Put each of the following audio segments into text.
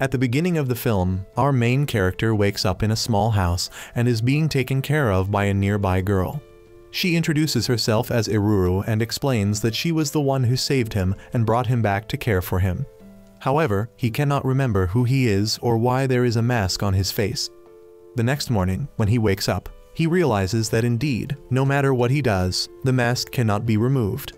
At the beginning of the film, our main character wakes up in a small house and is being taken care of by a nearby girl. She introduces herself as Iruru and explains that she was the one who saved him and brought him back to care for him. However, he cannot remember who he is or why there is a mask on his face. The next morning, when he wakes up, he realizes that indeed, no matter what he does, the mask cannot be removed.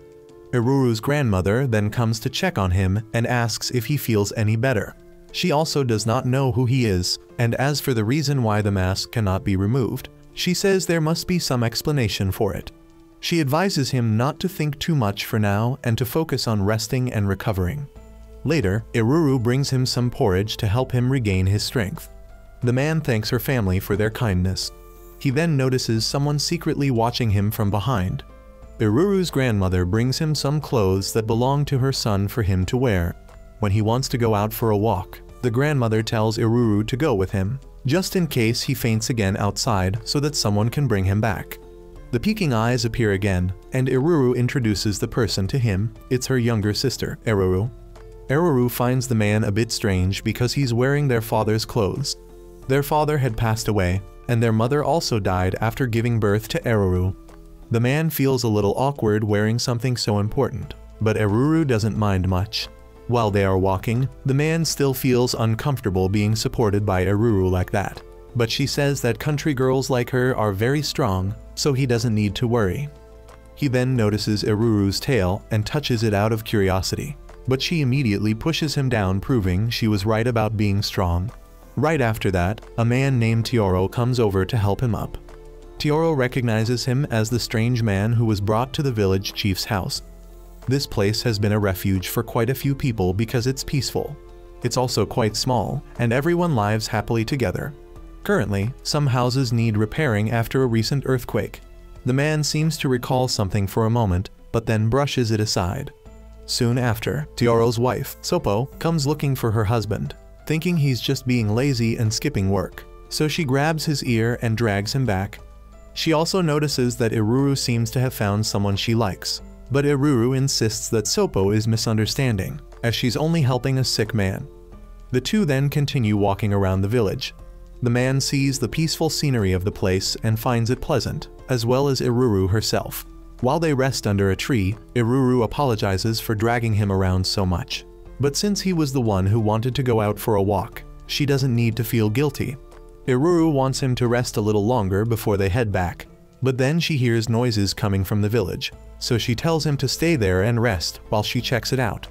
Iruru's grandmother then comes to check on him and asks if he feels any better. She also does not know who he is, and as for the reason why the mask cannot be removed, she says there must be some explanation for it. She advises him not to think too much for now and to focus on resting and recovering. Later, Iruru brings him some porridge to help him regain his strength. The man thanks her family for their kindness. He then notices someone secretly watching him from behind. Iruru's grandmother brings him some clothes that belong to her son for him to wear. When he wants to go out for a walk, the grandmother tells Iruru to go with him, just in case he faints again outside so that someone can bring him back. The peeking eyes appear again, and Iruru introduces the person to him. It's her younger sister, Iruru. Iruru finds the man a bit strange because he's wearing their father's clothes. Their father had passed away, and their mother also died after giving birth to Iruru. The man feels a little awkward wearing something so important, but Iruru doesn't mind much. While they are walking, the man still feels uncomfortable being supported by Iruru like that, but she says that country girls like her are very strong, so he doesn't need to worry. He then notices Iruru's tail and touches it out of curiosity, but she immediately pushes him down, proving she was right about being strong. Right after that, a man named Tioro comes over to help him up. Tioro recognizes him as the strange man who was brought to the village chief's house. This place has been a refuge for quite a few people because it's peaceful. It's also quite small, and everyone lives happily together. Currently, some houses need repairing after a recent earthquake. The man seems to recall something for a moment, but then brushes it aside. Soon after, Tioro's wife, Sopo, comes looking for her husband, thinking he's just being lazy and skipping work, so she grabs his ear and drags him back. She also notices that Iruru seems to have found someone she likes, but Iruru insists that Sopo is misunderstanding, as she's only helping a sick man. The two then continue walking around the village. The man sees the peaceful scenery of the place and finds it pleasant, as well as Iruru herself. While they rest under a tree, Iruru apologizes for dragging him around so much. But since he was the one who wanted to go out for a walk, she doesn't need to feel guilty. Iruru wants him to rest a little longer before they head back, but then she hears noises coming from the village, so she tells him to stay there and rest while she checks it out.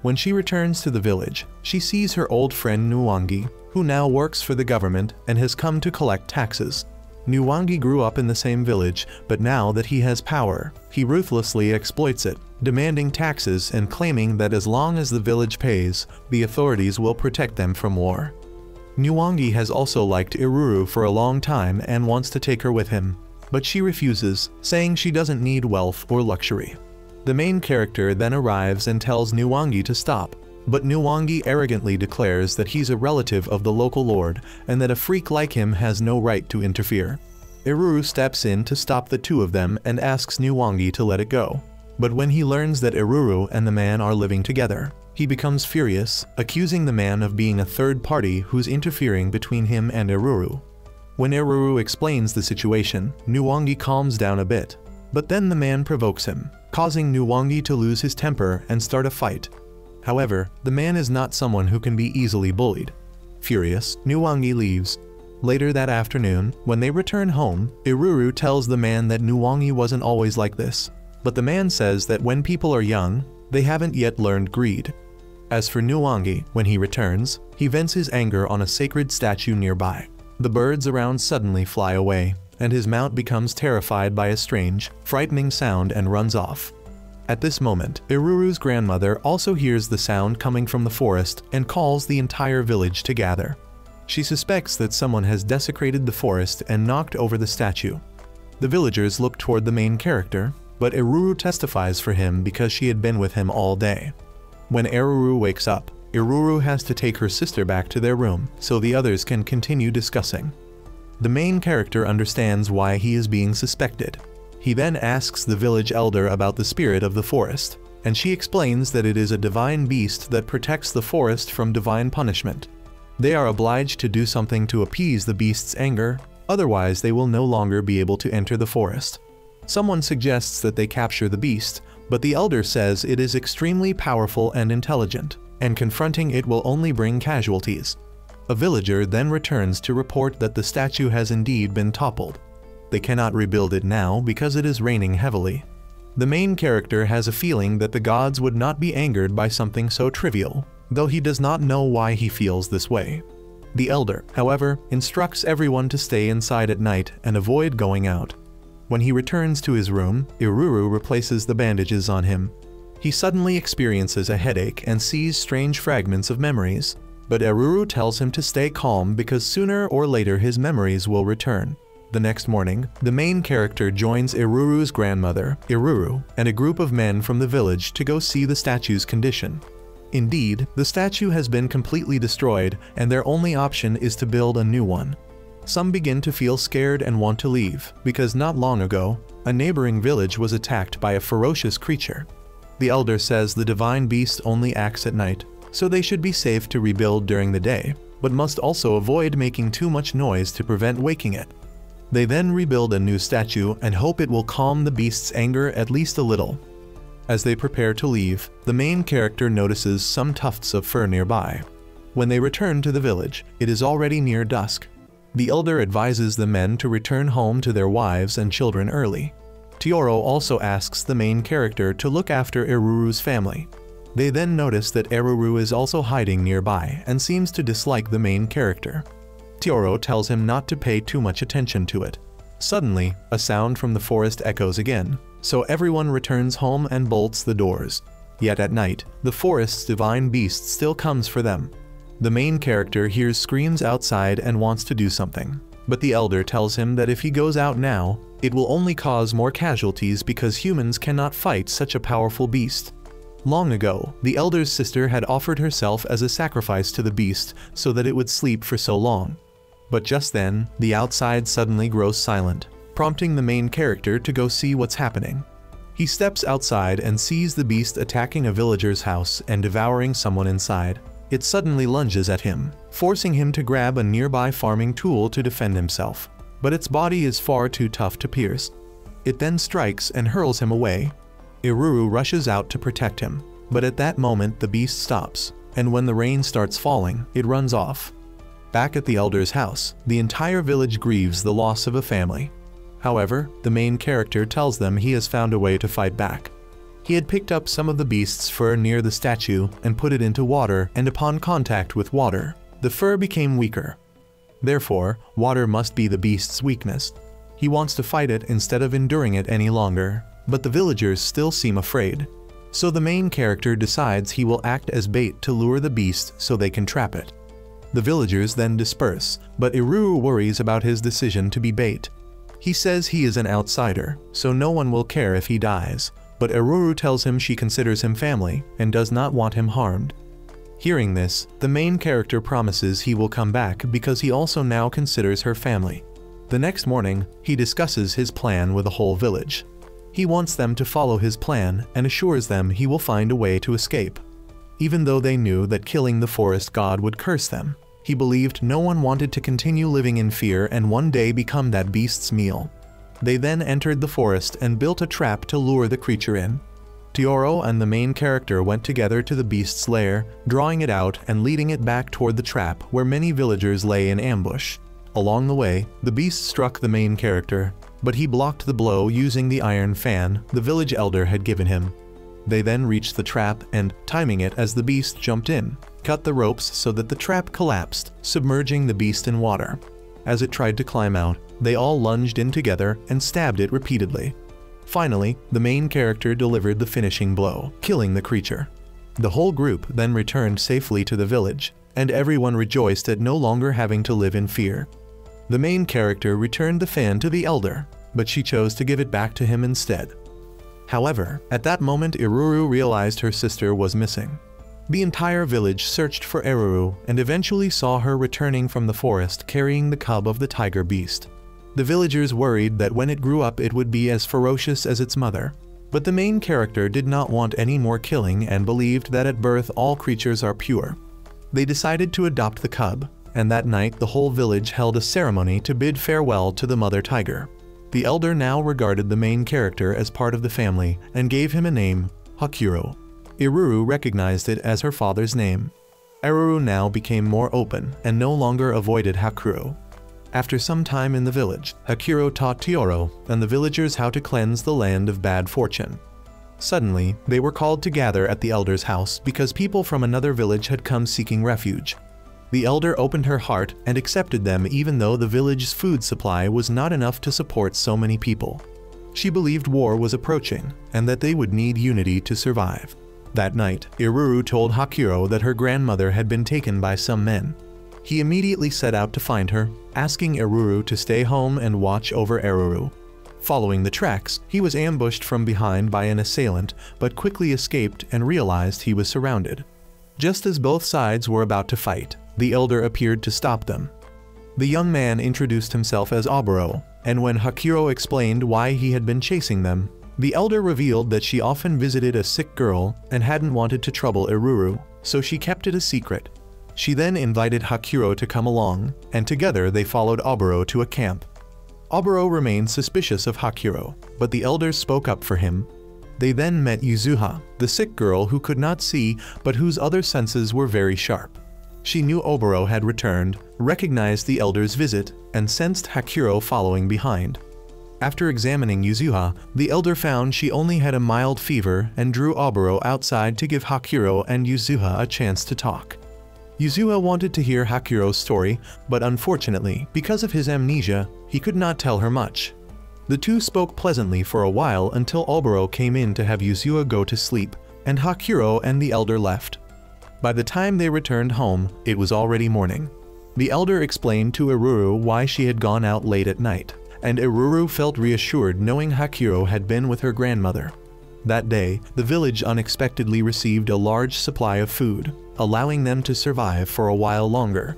When she returns to the village, she sees her old friend Nuwangi, who now works for the government and has come to collect taxes. Nuwangi grew up in the same village, but now that he has power, he ruthlessly exploits it, demanding taxes and claiming that as long as the village pays, the authorities will protect them from war. Nuwangi has also liked Iruru for a long time and wants to take her with him, but she refuses, saying she doesn't need wealth or luxury. The main character then arrives and tells Nuwangi to stop, but Nuwangi arrogantly declares that he's a relative of the local lord and that a freak like him has no right to interfere. Iruru steps in to stop the two of them and asks Nuwangi to let it go. But when he learns that Iruru and the man are living together, he becomes furious, accusing the man of being a third party who's interfering between him and Iruru. When Iruru explains the situation, Nuwangi calms down a bit, but then the man provokes him, causing Nuwangi to lose his temper and start a fight. However, the man is not someone who can be easily bullied. Furious, Nuwangi leaves. Later that afternoon, when they return home, Iruru tells the man that Nuwangi wasn't always like this, but the man says that when people are young, they haven't yet learned greed. As for Nuwangi, when he returns, he vents his anger on a sacred statue nearby. The birds around suddenly fly away, and his mount becomes terrified by a strange, frightening sound and runs off. At this moment, Iruru's grandmother also hears the sound coming from the forest and calls the entire village to gather. She suspects that someone has desecrated the forest and knocked over the statue. The villagers look toward the main character, but Iruru testifies for him because she had been with him all day. When Iruru wakes up, Iruru has to take her sister back to their room so the others can continue discussing. The main character understands why he is being suspected. He then asks the village elder about the spirit of the forest, and she explains that it is a divine beast that protects the forest from divine punishment. They are obliged to do something to appease the beast's anger, otherwise they will no longer be able to enter the forest. Someone suggests that they capture the beast, but the elder says it is extremely powerful and intelligent, and confronting it will only bring casualties. A villager then returns to report that the statue has indeed been toppled. They cannot rebuild it now because it is raining heavily. The main character has a feeling that the gods would not be angered by something so trivial, though he does not know why he feels this way. The elder, however, instructs everyone to stay inside at night and avoid going out. When he returns to his room, Iruru replaces the bandages on him. He suddenly experiences a headache and sees strange fragments of memories, but Iruru tells him to stay calm because sooner or later his memories will return. The next morning, the main character joins Iruru's grandmother, Iruru, and a group of men from the village to go see the statue's condition. Indeed, the statue has been completely destroyed, and their only option is to build a new one. Some begin to feel scared and want to leave, because not long ago, a neighboring village was attacked by a ferocious creature. The elder says the divine beast only acts at night, so they should be safe to rebuild during the day, but must also avoid making too much noise to prevent waking it. They then rebuild a new statue and hope it will calm the beast's anger at least a little. As they prepare to leave, the main character notices some tufts of fur nearby. When they return to the village, it is already near dusk. The elder advises the men to return home to their wives and children early. Tioro also asks the main character to look after Iruru's family. They then notice that Iruru is also hiding nearby and seems to dislike the main character. Tioro tells him not to pay too much attention to it. Suddenly, a sound from the forest echoes again, so everyone returns home and bolts the doors. Yet at night, the forest's divine beast still comes for them. The main character hears screams outside and wants to do something, but the elder tells him that if he goes out now, it will only cause more casualties because humans cannot fight such a powerful beast. Long ago, the elder's sister had offered herself as a sacrifice to the beast so that it would sleep for so long. But just then, the outside suddenly grows silent, prompting the main character to go see what's happening. He steps outside and sees the beast attacking a villager's house and devouring someone inside. It suddenly lunges at him, forcing him to grab a nearby farming tool to defend himself. But its body is far too tough to pierce. It then strikes and hurls him away. Iruru rushes out to protect him, but at that moment the beast stops, and when the rain starts falling, it runs off. Back at the elder's house, the entire village grieves the loss of a family. However, the main character tells them he has found a way to fight back. He had picked up some of the beast's fur near the statue and put it into water, and upon contact with water, the fur became weaker. Therefore, water must be the beast's weakness. He wants to fight it instead of enduring it any longer, but the villagers still seem afraid. So the main character decides he will act as bait to lure the beast so they can trap it. The villagers then disperse, but Iruru worries about his decision to be bait. He says he is an outsider, so no one will care if he dies, but Iruru tells him she considers him family and does not want him harmed. Hearing this, the main character promises he will come back because he also now considers her family. The next morning, he discusses his plan with the whole village. He wants them to follow his plan and assures them he will find a way to escape. Even though they knew that killing the forest god would curse them, he believed no one wanted to continue living in fear and one day become that beast's meal. They then entered the forest and built a trap to lure the creature in. Tioro and the main character went together to the beast's lair, drawing it out and leading it back toward the trap where many villagers lay in ambush. Along the way, the beast struck the main character, but he blocked the blow using the iron fan the village elder had given him. They then reached the trap and, timing it as the beast jumped in, cut the ropes so that the trap collapsed, submerging the beast in water. As it tried to climb out, they all lunged in together and stabbed it repeatedly. Finally, the main character delivered the finishing blow, killing the creature. The whole group then returned safely to the village, and everyone rejoiced at no longer having to live in fear. The main character returned the fan to the elder, but she chose to give it back to him instead. However, at that moment Iruru realized her sister was missing. The entire village searched for Iruru and eventually saw her returning from the forest carrying the cub of the tiger beast. The villagers worried that when it grew up it would be as ferocious as its mother. But the main character did not want any more killing and believed that at birth all creatures are pure. They decided to adopt the cub, and that night the whole village held a ceremony to bid farewell to the mother tiger. The elder now regarded the main character as part of the family and gave him a name, Hakuro. Iruru recognized it as her father's name. Iruru now became more open and no longer avoided Hakuro. After some time in the village, Hakuro taught Tioro and the villagers how to cleanse the land of bad fortune. Suddenly, they were called to gather at the elder's house because people from another village had come seeking refuge. The elder opened her heart and accepted them even though the village's food supply was not enough to support so many people. She believed war was approaching and that they would need unity to survive. That night, Iruru told Hakuro that her grandmother had been taken by some men. He immediately set out to find her, asking Iruru to stay home and watch over Iruru. Following the tracks, he was ambushed from behind by an assailant but quickly escaped and realized he was surrounded. Just as both sides were about to fight, the elder appeared to stop them. The young man introduced himself as Oboro, and when Hakuro explained why he had been chasing them, the elder revealed that she often visited a sick girl and hadn't wanted to trouble Iruru, so she kept it a secret. She then invited Hakuro to come along, and together they followed Oboro to a camp. Oboro remained suspicious of Hakuro, but the elders spoke up for him. They then met Yuzuha, the sick girl who could not see but whose other senses were very sharp. She knew Oboro had returned, recognized the elder's visit, and sensed Hakuro following behind. After examining Yuzuha, the elder found she only had a mild fever and drew Oboro outside to give Hakuro and Yuzuha a chance to talk. Yuzuha wanted to hear Hakuro's story, but unfortunately, because of his amnesia, he could not tell her much. The two spoke pleasantly for a while until Oboro came in to have Yuzuha go to sleep, and Hakuro and the elder left. By the time they returned home, it was already morning. The elder explained to Iruru why she had gone out late at night, and Iruru felt reassured knowing Hakuro had been with her grandmother. That day, the village unexpectedly received a large supply of food, allowing them to survive for a while longer.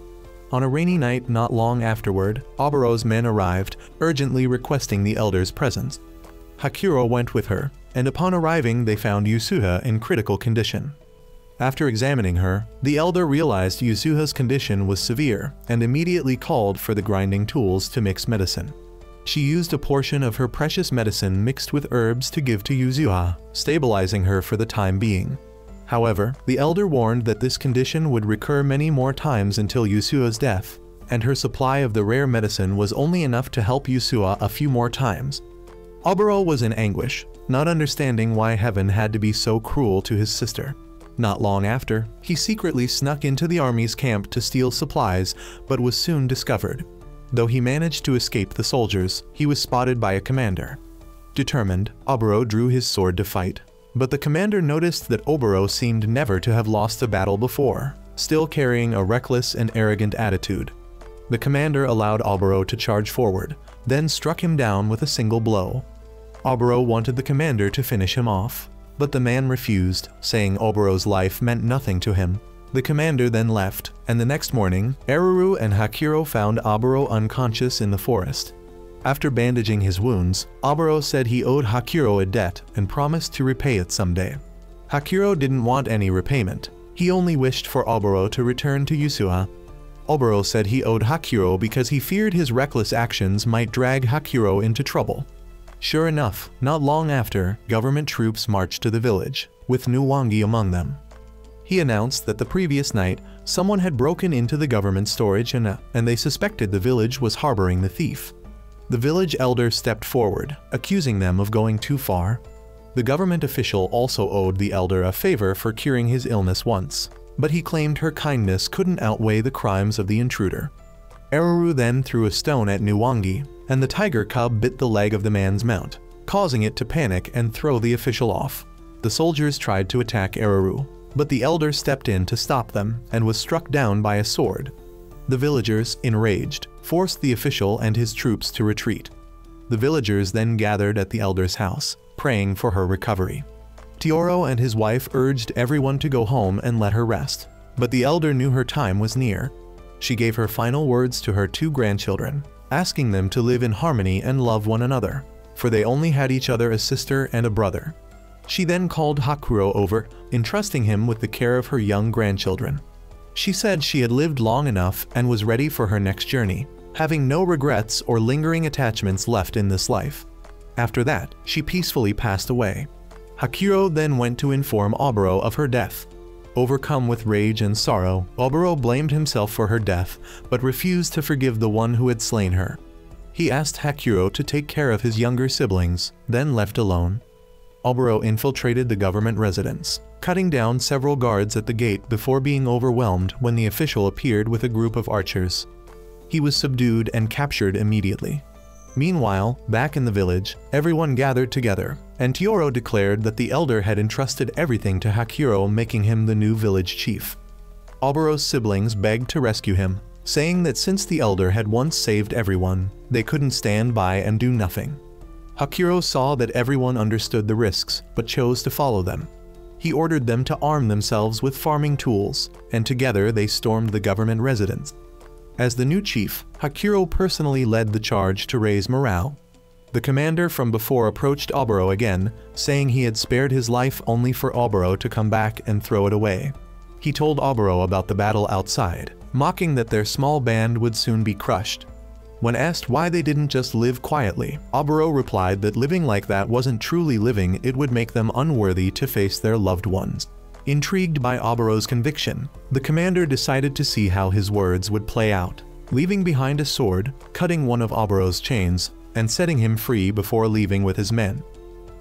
On a rainy night not long afterward, Oboro's men arrived, urgently requesting the elder's presence. Hakuro went with her, and upon arriving they found Yuzuha in critical condition. After examining her, the elder realized Yuzuha's condition was severe and immediately called for the grinding tools to mix medicine. She used a portion of her precious medicine mixed with herbs to give to Yuzuha, stabilizing her for the time being. However, the elder warned that this condition would recur many more times until Yuzuha's death, and her supply of the rare medicine was only enough to help Yuzuha a few more times. Oboro was in anguish, not understanding why heaven had to be so cruel to his sister. Not long after, he secretly snuck into the army's camp to steal supplies, but was soon discovered. Though he managed to escape the soldiers, he was spotted by a commander. Determined, Oboro drew his sword to fight, but the commander noticed that Oboro seemed never to have lost a battle before, still carrying a reckless and arrogant attitude. The commander allowed Oboro to charge forward, then struck him down with a single blow. Oboro wanted the commander to finish him off, but the man refused, saying Oboro's life meant nothing to him. The commander then left, and the next morning, Iruru and Hakuro found Oboro unconscious in the forest. After bandaging his wounds, Oboro said he owed Hakuro a debt and promised to repay it someday. Hakuro didn't want any repayment. He only wished for Oboro to return to Yuzuha. Oboro said he owed Hakuro because he feared his reckless actions might drag Hakuro into trouble. Sure enough, not long after, government troops marched to the village, with Nuwangi among them. He announced that the previous night, someone had broken into the government storage and they suspected the village was harboring the thief. The village elder stepped forward, accusing them of going too far. The government official also owed the elder a favor for curing his illness once, but he claimed her kindness couldn't outweigh the crimes of the intruder. Iruru then threw a stone at Nuwangi, and the tiger cub bit the leg of the man's mount, causing it to panic and throw the official off. The soldiers tried to attack Iruru, but the elder stepped in to stop them and was struck down by a sword. The villagers, enraged, forced the official and his troops to retreat. The villagers then gathered at the elder's house, praying for her recovery. Tioro and his wife urged everyone to go home and let her rest, but the elder knew her time was near. She gave her final words to her two grandchildren, asking them to live in harmony and love one another, for they only had each other a sister and a brother. She then called Hakuro over, entrusting him with the care of her young grandchildren. She said she had lived long enough and was ready for her next journey, having no regrets or lingering attachments left in this life. After that, she peacefully passed away. Hakiro then went to inform Oboro of her death. Overcome with rage and sorrow, Oboro blamed himself for her death, but refused to forgive the one who had slain her. He asked Hakiro to take care of his younger siblings, then left alone. Oboro infiltrated the government residence, cutting down several guards at the gate before being overwhelmed when the official appeared with a group of archers. He was subdued and captured immediately. Meanwhile, back in the village, everyone gathered together, and Tiyoro declared that the elder had entrusted everything to Hakiro, making him the new village chief. Oboro's siblings begged to rescue him, saying that since the elder had once saved everyone, they couldn't stand by and do nothing. Hakiro saw that everyone understood the risks, but chose to follow them. He ordered them to arm themselves with farming tools, and together they stormed the government residence. As the new chief, Hakiro personally led the charge to raise morale. The commander from before approached Oboro again, saying he had spared his life only for Oboro to come back and throw it away. He told Oboro about the battle outside, mocking that their small band would soon be crushed. When asked why they didn't just live quietly, Oboro replied that living like that wasn't truly living, it would make them unworthy to face their loved ones. Intrigued by Oboro's conviction, the commander decided to see how his words would play out, leaving behind a sword, cutting one of Oboro's chains, and setting him free before leaving with his men.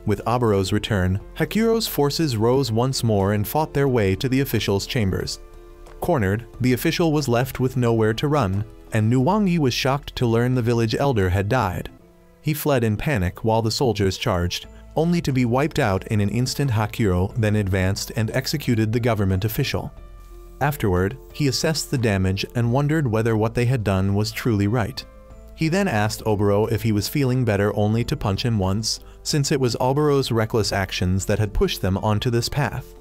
With Oboro's return, Hakiro's forces rose once more and fought their way to the official's chambers. Cornered, the official was left with nowhere to run, and Nuwangi was shocked to learn the village elder had died. He fled in panic while the soldiers charged, only to be wiped out in an instant. Hakiro then advanced and executed the government official. Afterward, he assessed the damage and wondered whether what they had done was truly right. He then asked Oboro if he was feeling better, only to punch him once, since it was Oboro's reckless actions that had pushed them onto this path.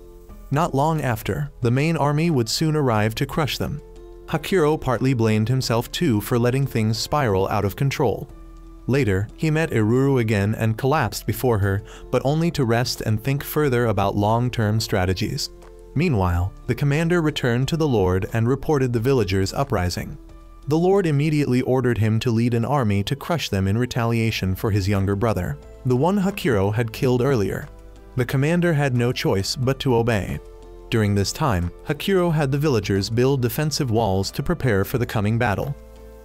Not long after, the main army would soon arrive to crush them. Hakiro partly blamed himself too for letting things spiral out of control. Later, he met Iruru again and collapsed before her, but only to rest and think further about long-term strategies. Meanwhile, the commander returned to the Lord and reported the villagers' uprising. The Lord immediately ordered him to lead an army to crush them in retaliation for his younger brother, the one Hakiro had killed earlier. The commander had no choice but to obey. During this time, Hakiro had the villagers build defensive walls to prepare for the coming battle.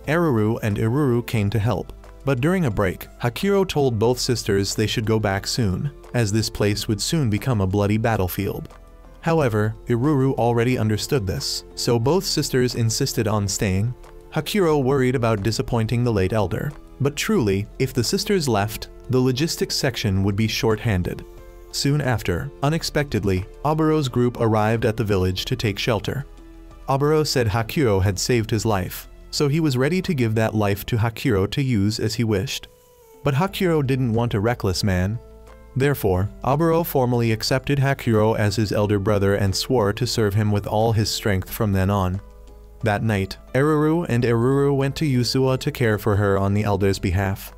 Aruru and Iruru came to help. But during a break, Hakiro told both sisters they should go back soon, as this place would soon become a bloody battlefield. However, Iruru already understood this, so both sisters insisted on staying. Hakiro worried about disappointing the late elder, but truly, if the sisters left, the logistics section would be short-handed. Soon after, unexpectedly, Oboro's group arrived at the village to take shelter. Oboro said Hakiro had saved his life, so he was ready to give that life to Hakiro to use as he wished. But Hakiro didn't want a reckless man. Therefore, Oboro formally accepted Hakiro as his elder brother and swore to serve him with all his strength from then on. That night, Aruru and Iruru went to Yusua to care for her on the elder's behalf.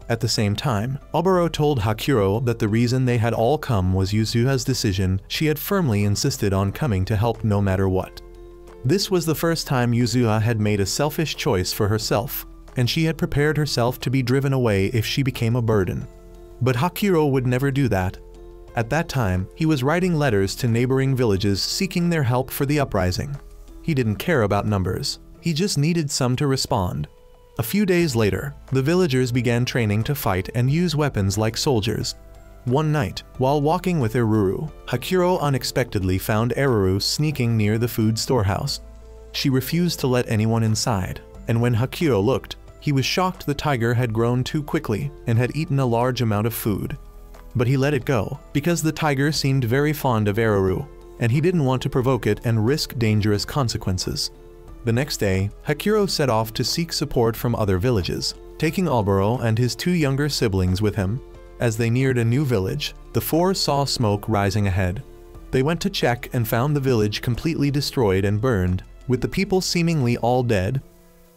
At the same time, Oboro told Hakiro that the reason they had all come was Yusua's decision. She had firmly insisted on coming to help no matter what. This was the first time Yusua had made a selfish choice for herself, and she had prepared herself to be driven away if she became a burden. But Hakiro would never do that. At that time, he was writing letters to neighboring villages seeking their help for the uprising. He didn't care about numbers, he just needed some to respond. A few days later, the villagers began training to fight and use weapons like soldiers. One night, while walking with Iruru, Hakiro unexpectedly found Aruru sneaking near the food storehouse. She refused to let anyone inside, and when Hakiro looked, he was shocked the tiger had grown too quickly and had eaten a large amount of food. But he let it go, because the tiger seemed very fond of Aruru, and he didn't want to provoke it and risk dangerous consequences. The next day, Hakiro set off to seek support from other villages, taking Oboro and his two younger siblings with him. As they neared a new village, the four saw smoke rising ahead. They went to check and found the village completely destroyed and burned, with the people seemingly all dead.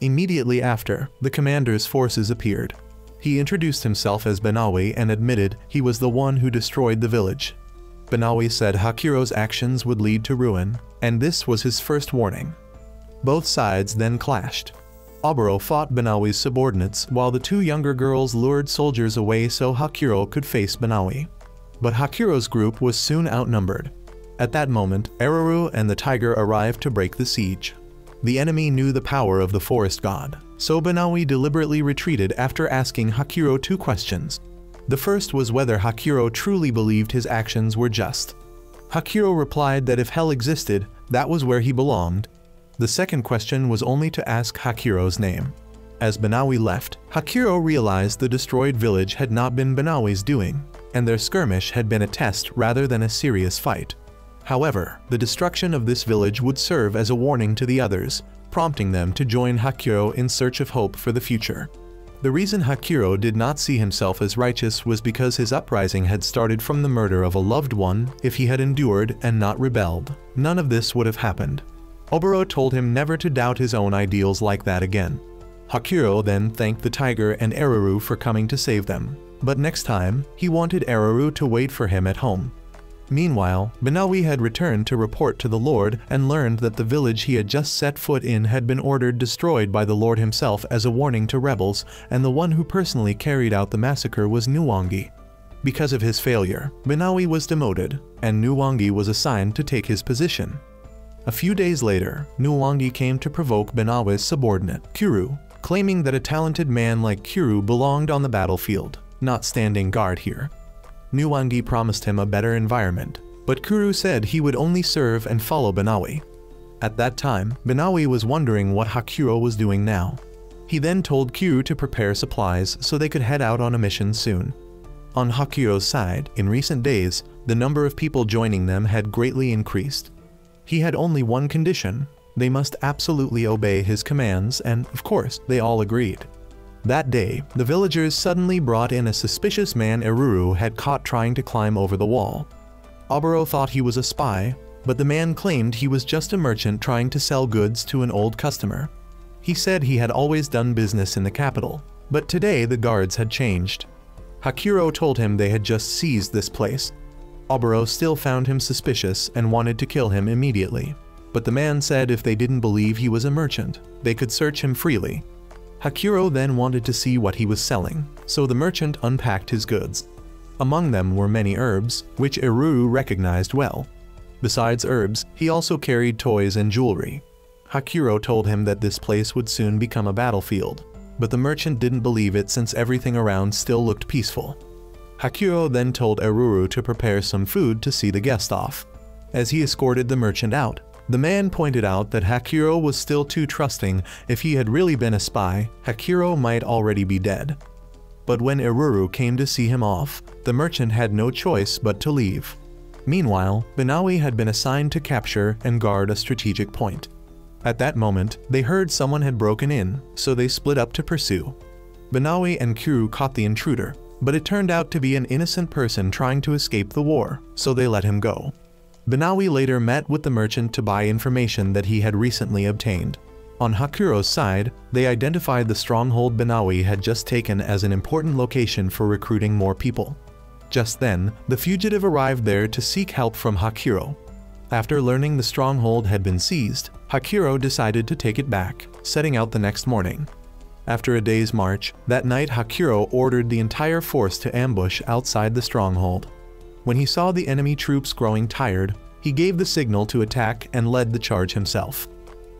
Immediately after, the commander's forces appeared. He introduced himself as Benawi and admitted he was the one who destroyed the village. Banawi said Hakuro's actions would lead to ruin, and this was his first warning. Both sides then clashed. Oboro fought Banawi's subordinates while the two younger girls lured soldiers away so Hakuro could face Banawi. But Hakuro's group was soon outnumbered. At that moment, Aruru and the tiger arrived to break the siege. The enemy knew the power of the forest god, so Banawi deliberately retreated after asking Hakuro two questions. The first was whether Hakuro truly believed his actions were just. Hakuro replied that if hell existed, that was where he belonged. The second question was only to ask Hakuro's name. As Banawi left, Hakuro realized the destroyed village had not been Banawi's doing, and their skirmish had been a test rather than a serious fight. However, the destruction of this village would serve as a warning to the others, prompting them to join Hakuro in search of hope for the future. The reason Hakuro did not see himself as righteous was because his uprising had started from the murder of a loved one. If he had endured and not rebelled, none of this would have happened. Oboro told him never to doubt his own ideals like that again. Hakuro then thanked the tiger and Aruru for coming to save them, but next time, he wanted Aruru to wait for him at home. Meanwhile, Banawi had returned to report to the Lord and learned that the village he had just set foot in had been ordered destroyed by the Lord himself as a warning to rebels, and the one who personally carried out the massacre was Nuwangi. Because of his failure, Banawi was demoted, and Nuwangi was assigned to take his position. A few days later, Nuwangi came to provoke Banawi's subordinate, Kuru, claiming that a talented man like Kuru belonged on the battlefield, not standing guard here. Nuwangi promised him a better environment, but Kuru said he would only serve and follow Banawi. At that time, Banawi was wondering what Hakuro was doing now. He then told Kuru to prepare supplies so they could head out on a mission soon. On Hakuro's side, in recent days, the number of people joining them had greatly increased. He had only one condition: they must absolutely obey his commands, and, of course, they all agreed. That day, the villagers suddenly brought in a suspicious man Aruru had caught trying to climb over the wall. Oboro thought he was a spy, but the man claimed he was just a merchant trying to sell goods to an old customer. He said he had always done business in the capital, but today the guards had changed. Hakuro told him they had just seized this place. Oboro still found him suspicious and wanted to kill him immediately, but the man said if they didn't believe he was a merchant, they could search him freely. Hakuro then wanted to see what he was selling, so the merchant unpacked his goods. Among them were many herbs, which Aruru recognized well. Besides herbs, he also carried toys and jewelry. Hakuro told him that this place would soon become a battlefield, but the merchant didn't believe it since everything around still looked peaceful. Hakuro then told Aruru to prepare some food to see the guest off. As he escorted the merchant out, the man pointed out that Hakuro was still too trusting. If he had really been a spy, Hakuro might already be dead. But when Aruru came to see him off, the merchant had no choice but to leave. Meanwhile, Banawi had been assigned to capture and guard a strategic point. At that moment, they heard someone had broken in, so they split up to pursue. Banawi and Kuru caught the intruder, but it turned out to be an innocent person trying to escape the war, so they let him go. Banawi later met with the merchant to buy information that he had recently obtained. On Hakuro's side, they identified the stronghold Banawi had just taken as an important location for recruiting more people. Just then, the fugitive arrived there to seek help from Hakuro. After learning the stronghold had been seized, Hakuro decided to take it back, setting out the next morning. After a day's march, that night Hakuro ordered the entire force to ambush outside the stronghold. When he saw the enemy troops growing tired, he gave the signal to attack and led the charge himself.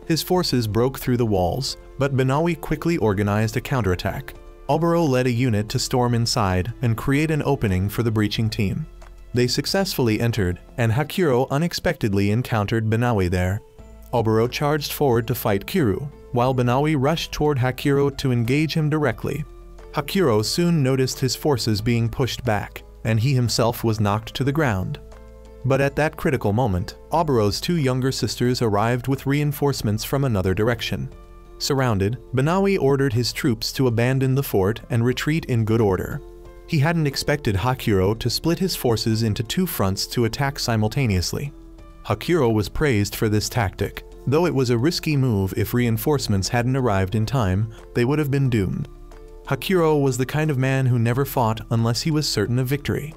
His forces broke through the walls, but Banawi quickly organized a counterattack. Oboro led a unit to storm inside and create an opening for the breaching team. They successfully entered, and Hakuro unexpectedly encountered Banawi there. Oboro charged forward to fight Kuru, while Banawi rushed toward Hakuro to engage him directly. Hakuro soon noticed his forces being pushed back, and he himself was knocked to the ground. But at that critical moment, Oboro's two younger sisters arrived with reinforcements from another direction. Surrounded, Banawi ordered his troops to abandon the fort and retreat in good order. He hadn't expected Hakuro to split his forces into two fronts to attack simultaneously. Hakuro was praised for this tactic. Though it was a risky move, if reinforcements hadn't arrived in time, they would have been doomed. Hakuro was the kind of man who never fought unless he was certain of victory.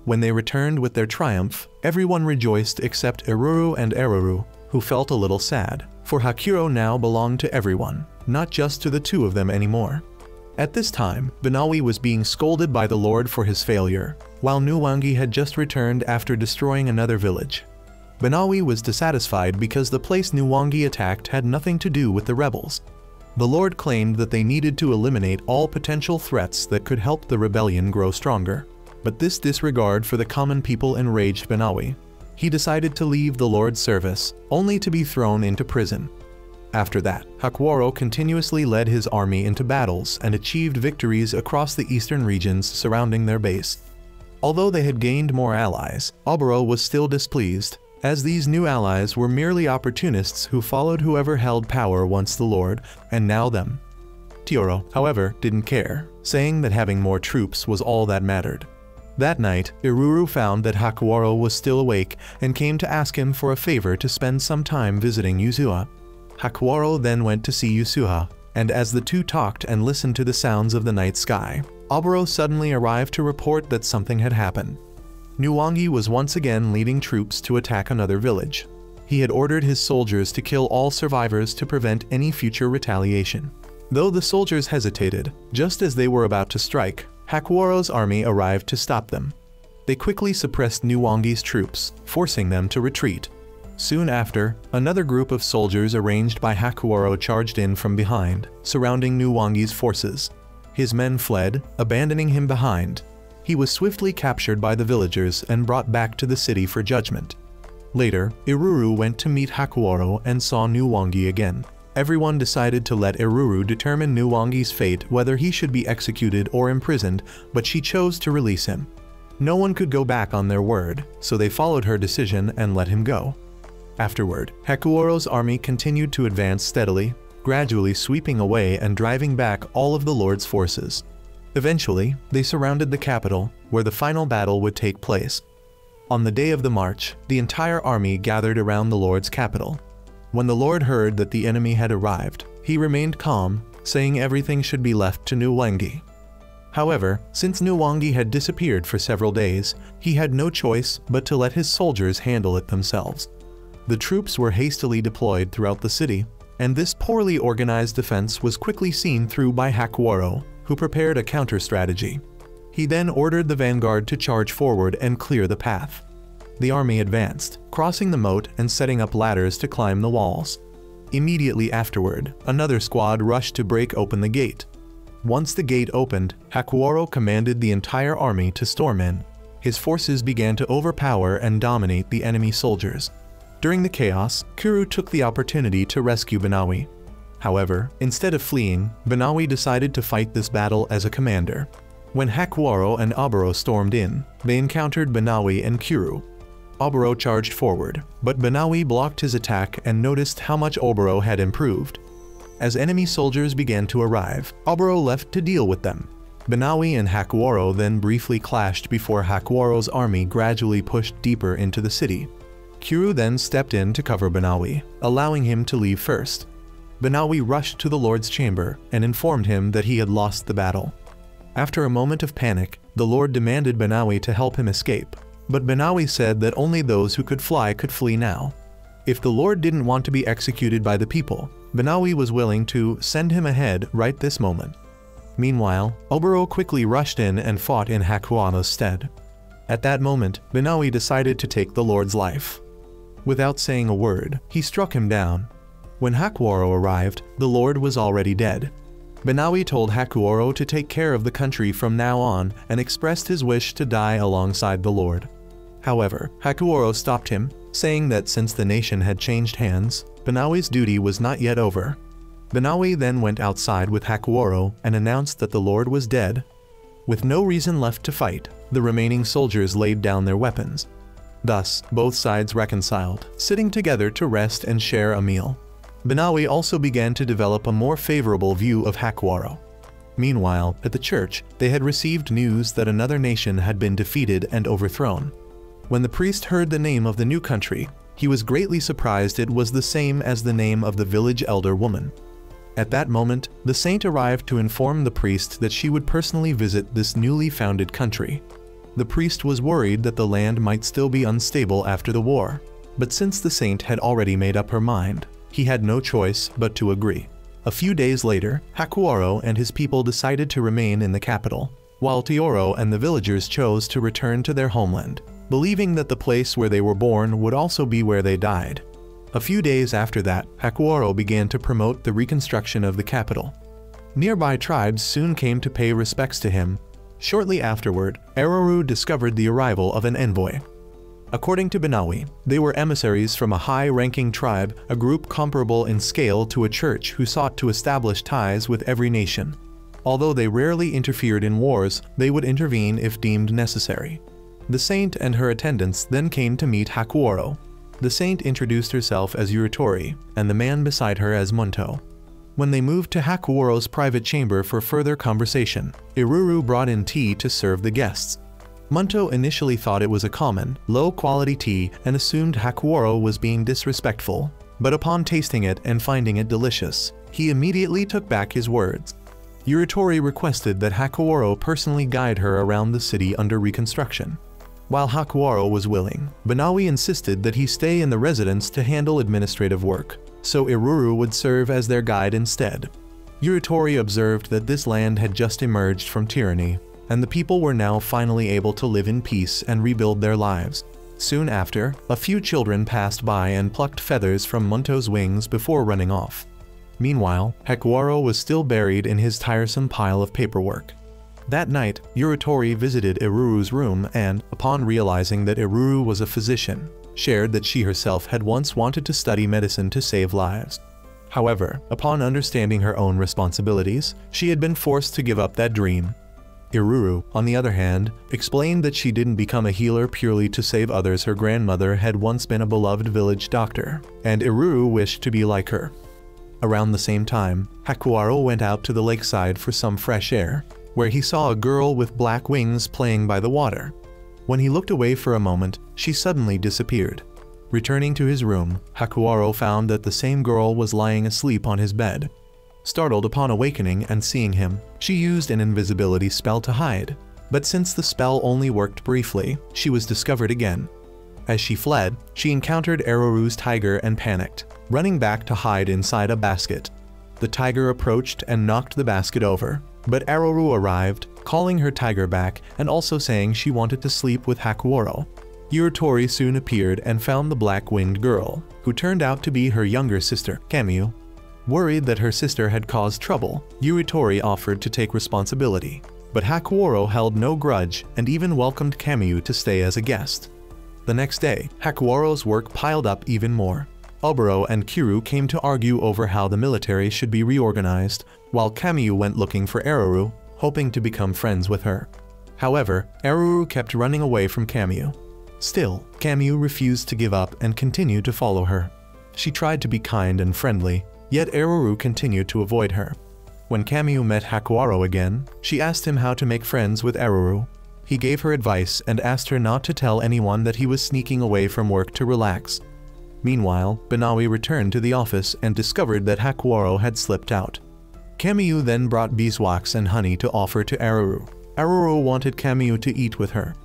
When they returned with their triumph, everyone rejoiced except Iruru and Eruru, who felt a little sad, for Hakuro now belonged to everyone, not just to the two of them anymore. At this time, Banawi was being scolded by the Lord for his failure, while Nuwangi had just returned after destroying another village. Banawi was dissatisfied because the place Nuwangi attacked had nothing to do with the rebels. The Lord claimed that they needed to eliminate all potential threats that could help the rebellion grow stronger. But this disregard for the common people enraged Banawi. He decided to leave the Lord's service, only to be thrown into prison. After that, Hakuoro continuously led his army into battles and achieved victories across the eastern regions surrounding their base. Although they had gained more allies, Oboro was still displeased, as these new allies were merely opportunists who followed whoever held power once the Lord, and now them. Tioro, however, didn't care, saying that having more troops was all that mattered. That night, Iruru found that Hakuoro was still awake and came to ask him for a favor to spend some time visiting Yasuha. Hakuoro then went to see Yasuha, and as the two talked and listened to the sounds of the night sky, Oboro suddenly arrived to report that something had happened. Nuwangi was once again leading troops to attack another village. He had ordered his soldiers to kill all survivors to prevent any future retaliation. Though the soldiers hesitated, just as they were about to strike, Hakuoro's army arrived to stop them. They quickly suppressed Nuwangi's troops, forcing them to retreat. Soon after, another group of soldiers arranged by Hakuoro charged in from behind, surrounding Nuwangi's forces. His men fled, abandoning him behind. He was swiftly captured by the villagers and brought back to the city for judgment. Later, Iruru went to meet Hakuoro and saw Nuwangi again. Everyone decided to let Iruru determine Nuwangi's fate, whether he should be executed or imprisoned, but she chose to release him. No one could go back on their word, so they followed her decision and let him go. Afterward, Hakuoro's army continued to advance steadily, gradually sweeping away and driving back all of the Lord's forces. Eventually, they surrounded the capital, where the final battle would take place. On the day of the march, the entire army gathered around the Lord's capital. When the Lord heard that the enemy had arrived, he remained calm, saying everything should be left to Nuwangi. However, since Nuwangi had disappeared for several days, he had no choice but to let his soldiers handle it themselves. The troops were hastily deployed throughout the city, and this poorly organized defense was quickly seen through by Hakuoro, who prepared a counter-strategy. He then ordered the vanguard to charge forward and clear the path. The army advanced, crossing the moat and setting up ladders to climb the walls. Immediately afterward, another squad rushed to break open the gate. Once the gate opened, Hakuoro commanded the entire army to storm in. His forces began to overpower and dominate the enemy soldiers. During the chaos, Kuru took the opportunity to rescue Banawi. However, instead of fleeing, Banawi decided to fight this battle as a commander. When Hakuoro and Oboro stormed in, they encountered Banawi and Kuru. Oboro charged forward, but Banawi blocked his attack and noticed how much Oboro had improved. As enemy soldiers began to arrive, Oboro left to deal with them. Banawi and Hakuoro then briefly clashed before Hakuoro's army gradually pushed deeper into the city. Kuru then stepped in to cover Banawi, allowing him to leave first. Banawi rushed to the Lord's chamber and informed him that he had lost the battle. After a moment of panic, the Lord demanded Banawi to help him escape, but Banawi said that only those who could flee now. If the Lord didn't want to be executed by the people, Banawi was willing to send him ahead right this moment. Meanwhile, Oboro quickly rushed in and fought in Hakuoro's stead. At that moment, Banawi decided to take the Lord's life. Without saying a word, he struck him down. When Hakuoro arrived, the Lord was already dead. Banawi told Hakuoro to take care of the country from now on and expressed his wish to die alongside the Lord. However, Hakuoro stopped him, saying that since the nation had changed hands, Banawi's duty was not yet over. Banawi then went outside with Hakuoro and announced that the Lord was dead. With no reason left to fight, the remaining soldiers laid down their weapons. Thus, both sides reconciled, sitting together to rest and share a meal. Banawi also began to develop a more favorable view of Hakuoro. Meanwhile, at the church, they had received news that another nation had been defeated and overthrown. When the priest heard the name of the new country, he was greatly surprised it was the same as the name of the village elder woman. At that moment, the saint arrived to inform the priest that she would personally visit this newly founded country. The priest was worried that the land might still be unstable after the war, but since the saint had already made up her mind, he had no choice but to agree. A few days later, Hakuoro and his people decided to remain in the capital, while Teoro and the villagers chose to return to their homeland, believing that the place where they were born would also be where they died. A few days after that, Hakuoro began to promote the reconstruction of the capital. Nearby tribes soon came to pay respects to him. Shortly afterward, Aruru discovered the arrival of an envoy. According to Benawi, they were emissaries from a high-ranking tribe, a group comparable in scale to a church who sought to establish ties with every nation. Although they rarely interfered in wars, they would intervene if deemed necessary. The saint and her attendants then came to meet Hakuoro. The saint introduced herself as Yuritori, and the man beside her as Munto. When they moved to Hakuoro's private chamber for further conversation, Aruru brought in tea to serve the guests. Munto initially thought it was a common, low-quality tea and assumed Hakuoro was being disrespectful, but upon tasting it and finding it delicious, he immediately took back his words. Yuritori requested that Hakuoro personally guide her around the city under reconstruction. While Hakuoro was willing, Benawi insisted that he stay in the residence to handle administrative work, so Aruru would serve as their guide instead. Yuritori observed that this land had just emerged from tyranny, and the people were now finally able to live in peace and rebuild their lives. Soon after, a few children passed by and plucked feathers from Munto's wings before running off. Meanwhile, Hakuoro was still buried in his tiresome pile of paperwork. That night, Yuritori visited Aruru's room and, upon realizing that Aruru was a physician, shared that she herself had once wanted to study medicine to save lives. However, upon understanding her own responsibilities, she had been forced to give up that dream. Aruru, on the other hand, explained that she didn't become a healer purely to save others. Her grandmother had once been a beloved village doctor, and Aruru wished to be like her. Around the same time, Hakuoro went out to the lakeside for some fresh air, where he saw a girl with black wings playing by the water. When he looked away for a moment, she suddenly disappeared. Returning to his room, Hakuoro found that the same girl was lying asleep on his bed. Startled upon awakening and seeing him, she used an invisibility spell to hide, but since the spell only worked briefly, she was discovered again. As she fled, she encountered Aruru's tiger and panicked, running back to hide inside a basket. The tiger approached and knocked the basket over, but Aruru arrived, calling her tiger back and also saying she wanted to sleep with Hakuoro. Yuritori soon appeared and found the black-winged girl, who turned out to be her younger sister, Kamyu. Worried that her sister had caused trouble, Yuritori offered to take responsibility, but Hakuoro held no grudge and even welcomed Kamyu to stay as a guest. The next day, Hakuoro's work piled up even more. Oboro and Kiru came to argue over how the military should be reorganized, while Kamyu went looking for Aruru, hoping to become friends with her. However, Aruru kept running away from Kamyu. Still, Kamyu refused to give up and continued to follow her. She tried to be kind and friendly, yet Aruru continued to avoid her. When Kamyu met Hakuoro again, she asked him how to make friends with Aruru. He gave her advice and asked her not to tell anyone that he was sneaking away from work to relax. Meanwhile, Benawi returned to the office and discovered that Hakuoro had slipped out. Kamyu then brought beeswax and honey to offer to Aruru. Aruru wanted Kamyu to eat with her.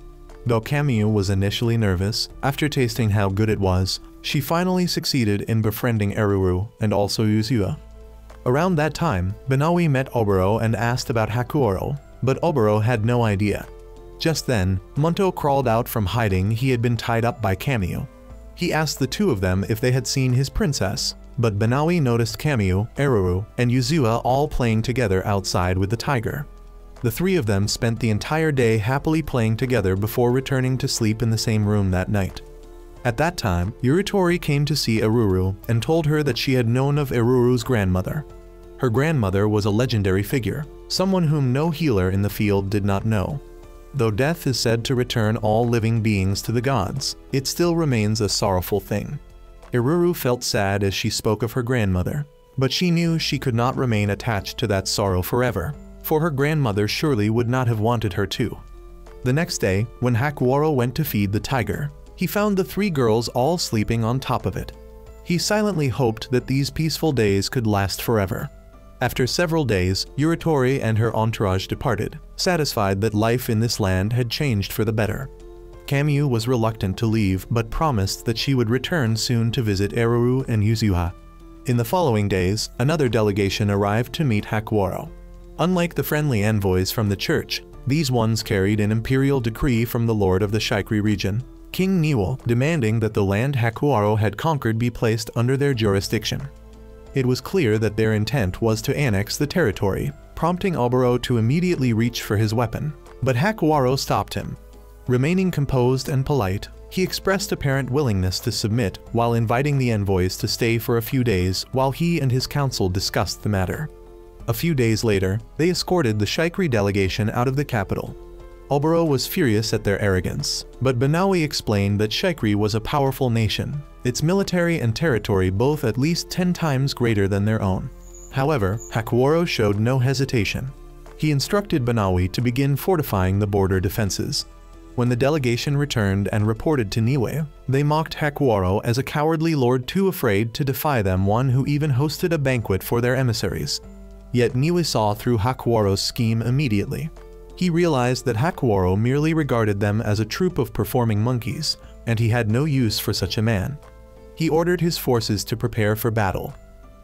Though Kamyu was initially nervous, after tasting how good it was, she finally succeeded in befriending Aruru and also Yuzua. Around that time, Benawi met Oboro and asked about Hakuoro, but Oboro had no idea. Just then, Munto crawled out from hiding. He had been tied up by Kamyu. He asked the two of them if they had seen his princess, but Benawi noticed Kamyu, Aruru, and Yuzua all playing together outside with the tiger. The three of them spent the entire day happily playing together before returning to sleep in the same room that night. At that time, Yuritori came to see Aruru and told her that she had known of Aruru's grandmother. Her grandmother was a legendary figure, someone whom no healer in the field did not know. Though death is said to return all living beings to the gods, it still remains a sorrowful thing. Aruru felt sad as she spoke of her grandmother, but she knew she could not remain attached to that sorrow forever, for her grandmother surely would not have wanted her to. The next day, when Hakuoro went to feed the tiger, he found the three girls all sleeping on top of it. He silently hoped that these peaceful days could last forever. After several days, Yuritori and her entourage departed, satisfied that life in this land had changed for the better. Kamyu was reluctant to leave but promised that she would return soon to visit Eruru and Yuzuha. In the following days, another delegation arrived to meet Hakuoro. Unlike the friendly envoys from the church, these ones carried an imperial decree from the lord of the Shikri region, King Niwo, demanding that the land Hakuoro had conquered be placed under their jurisdiction. It was clear that their intent was to annex the territory, prompting Oboro to immediately reach for his weapon, but Hakuoro stopped him. Remaining composed and polite, he expressed apparent willingness to submit while inviting the envoys to stay for a few days while he and his council discussed the matter. A few days later, they escorted the Shikri delegation out of the capital. Oboro was furious at their arrogance, but Banawi explained that Shikri was a powerful nation, its military and territory both at least 10 times greater than their own. However, Hakuoro showed no hesitation. He instructed Banawi to begin fortifying the border defenses. When the delegation returned and reported to Niue, they mocked Hakuoro as a cowardly lord too afraid to defy them, one who even hosted a banquet for their emissaries. Yet Niue saw through Hakuoro's scheme immediately. He realized that Hakuoro merely regarded them as a troop of performing monkeys, and he had no use for such a man. He ordered his forces to prepare for battle.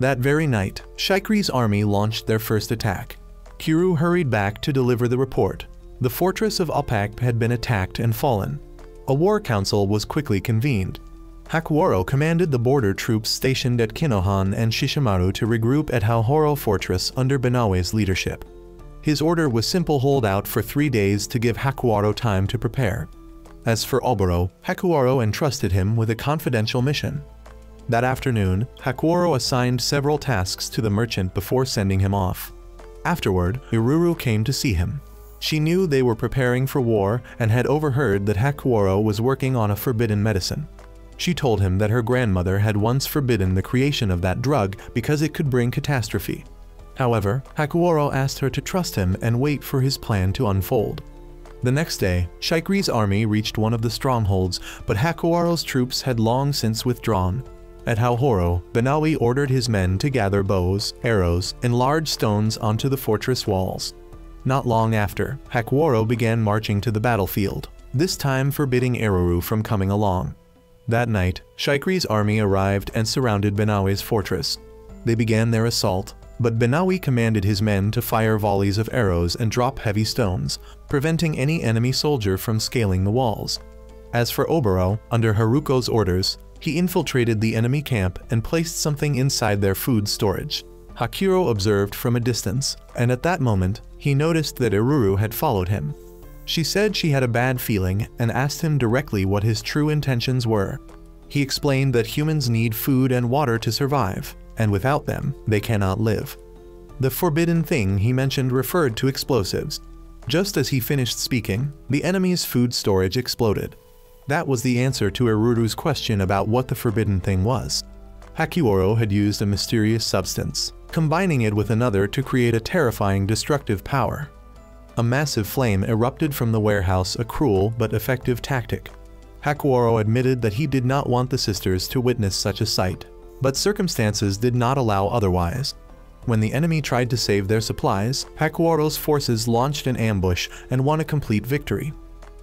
That very night, Shikri's army launched their first attack. Kiru hurried back to deliver the report. The fortress of Opak had been attacked and fallen. A war council was quickly convened. Hakuoro commanded the border troops stationed at Kinohan and Shishimaru to regroup at Haohoro Fortress under Banawe's leadership. His order was simple: hold out for 3 days to give Hakuoro time to prepare. As for Oboro, Hakuoro entrusted him with a confidential mission. That afternoon, Hakuoro assigned several tasks to the merchant before sending him off. Afterward, Iruru came to see him. She knew they were preparing for war and had overheard that Hakuoro was working on a forbidden medicine. She told him that her grandmother had once forbidden the creation of that drug because it could bring catastrophe. However, Hakuoro asked her to trust him and wait for his plan to unfold. The next day, Shikri's army reached one of the strongholds, but Hakuoro's troops had long since withdrawn. At Haohoro, Banawi ordered his men to gather bows, arrows, and large stones onto the fortress walls. Not long after, Hakuoro began marching to the battlefield, this time forbidding Eruru from coming along. That night, Shikri's army arrived and surrounded Banawi's fortress. They began their assault, but Banawi commanded his men to fire volleys of arrows and drop heavy stones, preventing any enemy soldier from scaling the walls. As for Oboro, under Haruko's orders, he infiltrated the enemy camp and placed something inside their food storage. Hakiro observed from a distance, and at that moment, he noticed that Eruru had followed him. She said she had a bad feeling and asked him directly what his true intentions were. He explained that humans need food and water to survive, and without them, they cannot live. The forbidden thing he mentioned referred to explosives. Just as he finished speaking, the enemy's food storage exploded. That was the answer to Eruru's question about what the forbidden thing was. Hakuoro had used a mysterious substance, combining it with another to create a terrifying destructive power. A massive flame erupted from the warehouse, a cruel but effective tactic. Hakuoro admitted that he did not want the sisters to witness such a sight, but circumstances did not allow otherwise. When the enemy tried to save their supplies, Hakuoro's forces launched an ambush and won a complete victory.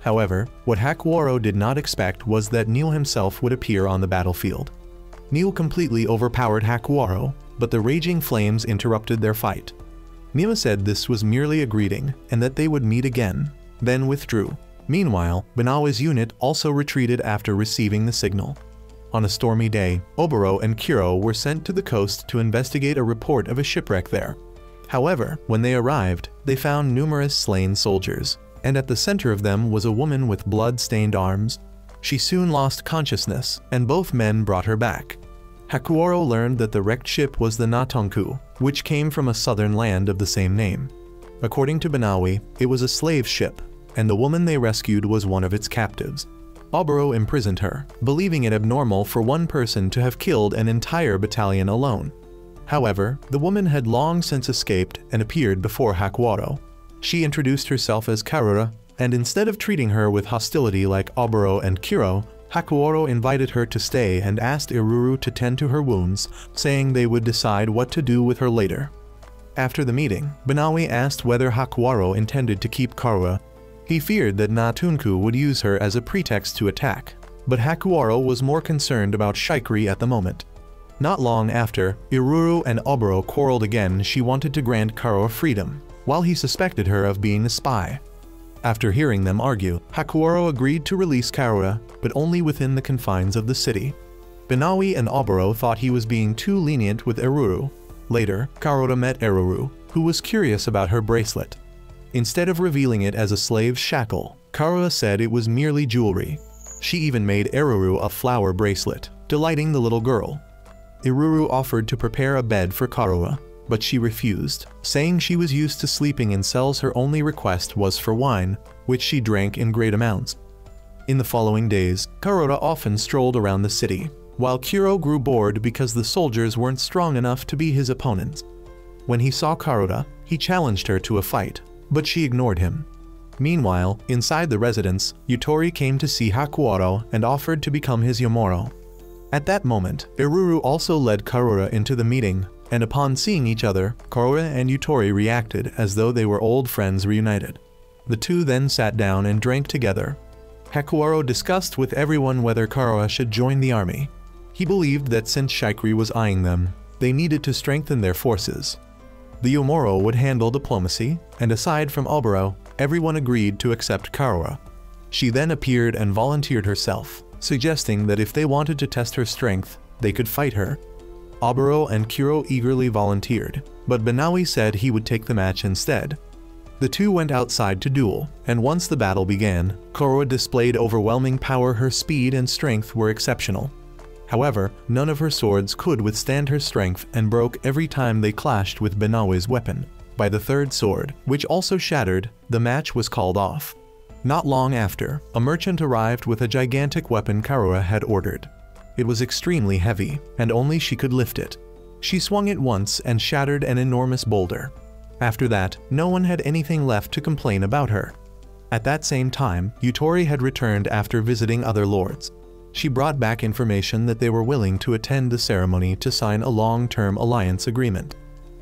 However, what Hakuoro did not expect was that Neil himself would appear on the battlefield. Neil completely overpowered Hakuoro, but the raging flames interrupted their fight. Neil said this was merely a greeting and that they would meet again, then withdrew. Meanwhile, Banawi's unit also retreated after receiving the signal. On a stormy day, Oboro and Kiro were sent to the coast to investigate a report of a shipwreck there. However, when they arrived, they found numerous slain soldiers, and at the center of them was a woman with blood-stained arms. She soon lost consciousness, and both men brought her back. Hakuoro learned that the wrecked ship was the Natonku, which came from a southern land of the same name. According to Banawi, it was a slave ship, and the woman they rescued was one of its captives. Oboro imprisoned her, believing it abnormal for one person to have killed an entire battalion alone. However, the woman had long since escaped and appeared before Hakuoro. She introduced herself as Karura, and instead of treating her with hostility like Oboro and Kiro, Hakuoro invited her to stay and asked Eruru to tend to her wounds, saying they would decide what to do with her later. After the meeting, Banawi asked whether Hakuwaro intended to keep Karua. He feared that Natunku would use her as a pretext to attack, but Hakuwaro was more concerned about Shikri at the moment. Not long after, Iruru and Oboro quarreled again. She wanted to grant Karua freedom, while he suspected her of being a spy. After hearing them argue, Hakuwaro agreed to release Karua, but only within the confines of the city. Banawi and Oboro thought he was being too lenient with Iruru. Later, Karura met Iruru, who was curious about her bracelet. Instead of revealing it as a slave's shackle, Karura said it was merely jewelry. She even made Iruru a flower bracelet, delighting the little girl. Iruru offered to prepare a bed for Karura, but she refused, saying she was used to sleeping in cells. Her only request was for wine, which she drank in great amounts. In the following days, Karura often strolled around the city, while Kuro grew bored because the soldiers weren't strong enough to be his opponents. When he saw Karura, he challenged her to a fight, but she ignored him. Meanwhile, inside the residence, Yutori came to see Hakuwaro and offered to become his Yomoro. At that moment, Iruru also led Karura into the meeting, and upon seeing each other, Karura and Yutori reacted as though they were old friends reunited. The two then sat down and drank together. Hakuwaro discussed with everyone whether Karura should join the army. He believed that since Shikri was eyeing them, they needed to strengthen their forces. The Yomoro would handle diplomacy, and aside from Oboro, everyone agreed to accept Karura. She then appeared and volunteered herself, suggesting that if they wanted to test her strength, they could fight her. Oboro and Kuro eagerly volunteered, but Banawi said he would take the match instead. The two went outside to duel, and once the battle began, Karura displayed overwhelming power. Her speed and strength were exceptional. However, none of her swords could withstand her strength and broke every time they clashed with Banawi's weapon. By the third sword, which also shattered, the match was called off. Not long after, a merchant arrived with a gigantic weapon Karura had ordered. It was extremely heavy, and only she could lift it. She swung it once and shattered an enormous boulder. After that, no one had anything left to complain about her. At that same time, Yutori had returned after visiting other lords. She brought back information that they were willing to attend the ceremony to sign a long-term alliance agreement.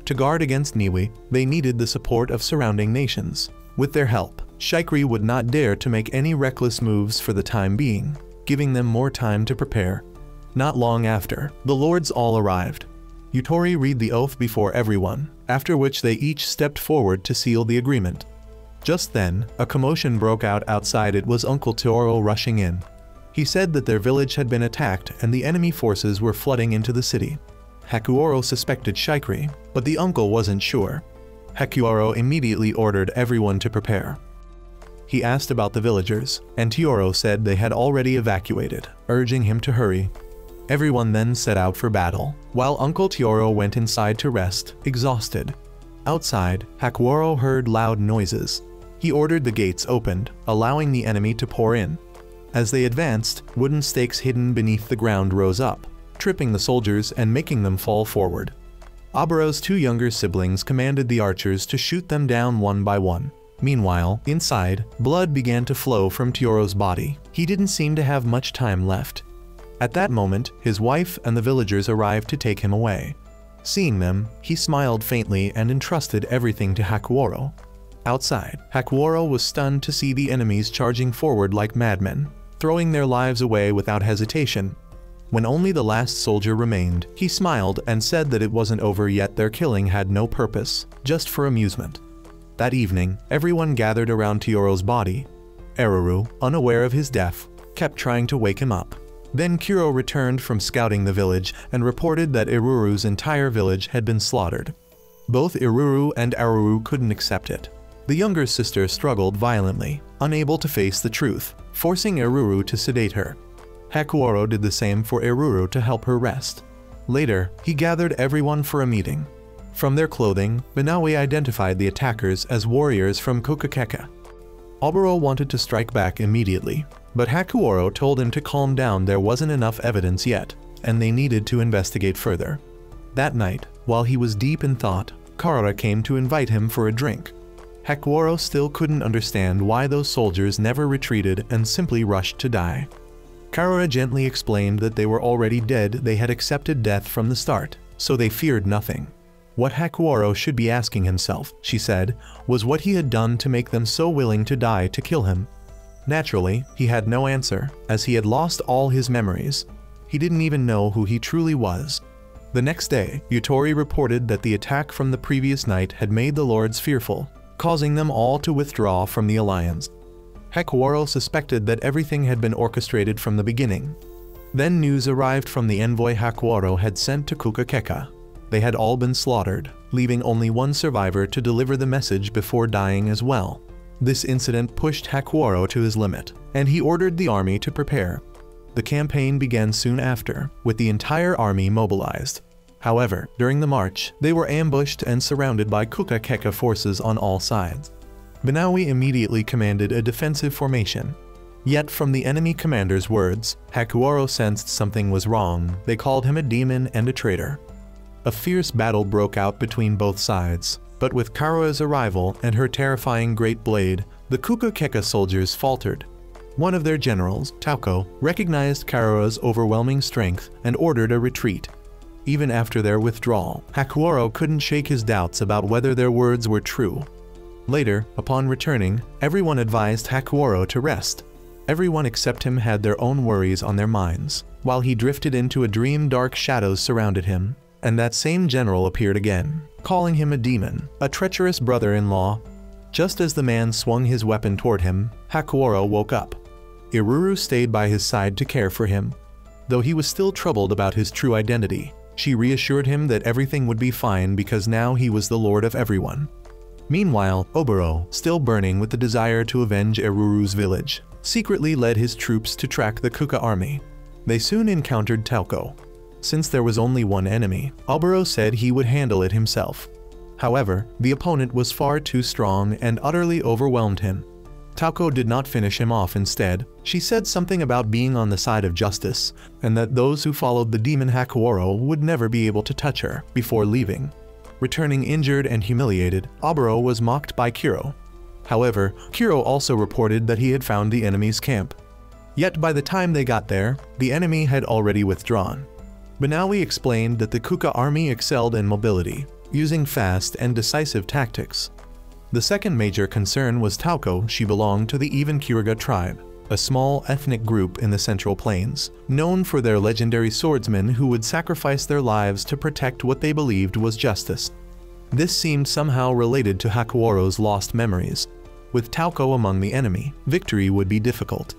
To guard against Niwi, they needed the support of surrounding nations. With their help, Shikri would not dare to make any reckless moves for the time being, giving them more time to prepare. Not long after, the lords all arrived. Yutori read the oath before everyone, after which they each stepped forward to seal the agreement. Just then, a commotion broke out outside. It was Uncle Toro rushing in. He said that their village had been attacked and the enemy forces were flooding into the city. Hakuwaro suspected Shikri, but the uncle wasn't sure. Hakuwaro immediately ordered everyone to prepare. He asked about the villagers, and Tioro said they had already evacuated, urging him to hurry. Everyone then set out for battle, while Uncle Tioro went inside to rest, exhausted. Outside, Hakuwaro heard loud noises. He ordered the gates opened, allowing the enemy to pour in. As they advanced, wooden stakes hidden beneath the ground rose up, tripping the soldiers and making them fall forward. Oboro's two younger siblings commanded the archers to shoot them down one by one. Meanwhile, inside, blood began to flow from Tioro's body. He didn't seem to have much time left. At that moment, his wife and the villagers arrived to take him away. Seeing them, he smiled faintly and entrusted everything to Hakuwaro. Outside, Hakuwaro was stunned to see the enemies charging forward like madmen, throwing their lives away without hesitation. When only the last soldier remained, he smiled and said that it wasn't over yet. Their killing had no purpose, just for amusement. That evening, everyone gathered around Tioro's body. Eruru, unaware of his death, kept trying to wake him up. Then Kuro returned from scouting the village and reported that Iruru's entire village had been slaughtered. Both Iruru and Aruru couldn't accept it. The younger sister struggled violently, unable to face the truth, forcing Iruru to sedate her. Hakuwaro did the same for Iruru to help her rest. Later, he gathered everyone for a meeting. From their clothing, Banawi identified the attackers as warriors from Kokakeka. Oboro wanted to strike back immediately, but Hakuwaro told him to calm down. There wasn't enough evidence yet, and they needed to investigate further. That night, while he was deep in thought, Karura came to invite him for a drink. Hakuwaro still couldn't understand why those soldiers never retreated and simply rushed to die. Karura gently explained that they were already dead. They had accepted death from the start, so they feared nothing. What Hakuoro should be asking himself, she said, was what he had done to make them so willing to die to kill him. Naturally, he had no answer, as he had lost all his memories. He didn't even know who he truly was. The next day, Yutori reported that the attack from the previous night had made the lords fearful, causing them all to withdraw from the alliance. Hakuoro suspected that everything had been orchestrated from the beginning. Then news arrived from the envoy Hakuoro had sent to Kukakeka. They had all been slaughtered, leaving only one survivor to deliver the message before dying as well. This incident pushed Hakuoro to his limit, and he ordered the army to prepare. The campaign began soon after, with the entire army mobilized. However, during the march, they were ambushed and surrounded by Kukakeka forces on all sides. Banawi immediately commanded a defensive formation. Yet from the enemy commander's words, Hakuoro sensed something was wrong. They called him a demon and a traitor. A fierce battle broke out between both sides, but with Karua's arrival and her terrifying great blade, the Kukakeka soldiers faltered. One of their generals, Tauko, recognized Karua's overwhelming strength and ordered a retreat. Even after their withdrawal, Hakuoro couldn't shake his doubts about whether their words were true. Later, upon returning, everyone advised Hakuoro to rest. Everyone except him had their own worries on their minds. While he drifted into a dream, dark shadows surrounded him, and that same general appeared again, calling him a demon, a treacherous brother-in-law. Just as the man swung his weapon toward him, Hakuoro woke up. Iruru stayed by his side to care for him. Though he was still troubled about his true identity, she reassured him that everything would be fine because now he was the lord of everyone. Meanwhile, Oboro, still burning with the desire to avenge Iruru's village, secretly led his troops to track the Kuka army. They soon encountered Tauko. Since there was only one enemy, Oboro said he would handle it himself. However, the opponent was far too strong and utterly overwhelmed him. Tauko did not finish him off. Instead, she said something about being on the side of justice, and that those who followed the demon Hakuoro would never be able to touch her before leaving. Returning injured and humiliated, Oboro was mocked by Kiro. However, Kiro also reported that he had found the enemy's camp. Yet by the time they got there, the enemy had already withdrawn. Banawi explained that the Kuka army excelled in mobility, using fast and decisive tactics. The second major concern was Tauko. She belonged to the Ivankuriga tribe, a small ethnic group in the Central Plains, known for their legendary swordsmen who would sacrifice their lives to protect what they believed was justice. This seemed somehow related to Hakuoro's lost memories. With Tauko among the enemy, victory would be difficult.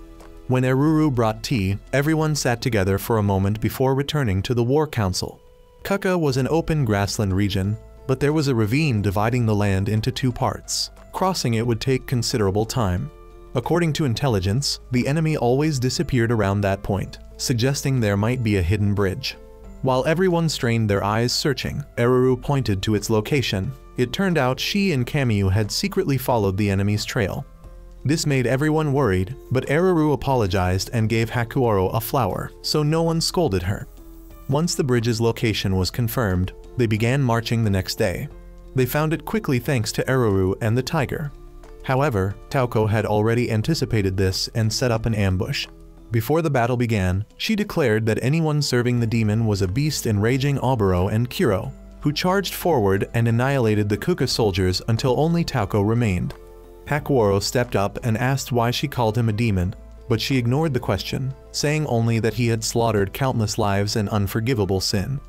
When Iruru brought tea, everyone sat together for a moment before returning to the war council. Kuka was an open grassland region, but there was a ravine dividing the land into two parts. Crossing it would take considerable time. According to intelligence, the enemy always disappeared around that point, suggesting there might be a hidden bridge. While everyone strained their eyes searching, Iruru pointed to its location. It turned out she and Kamiyu had secretly followed the enemy's trail. This made everyone worried, but Iruru apologized and gave Hakuoro a flower, so no one scolded her. Once the bridge's location was confirmed, they began marching the next day. They found it quickly thanks to Iruru and the tiger. However, Tauko had already anticipated this and set up an ambush. Before the battle began, she declared that anyone serving the demon was a beast, enraging Oboro and Kiro, who charged forward and annihilated the Kuka soldiers until only Tauko remained. Hakuoro stepped up and asked why she called him a demon, but she ignored the question, saying only that he had slaughtered countless lives and unforgivable sin.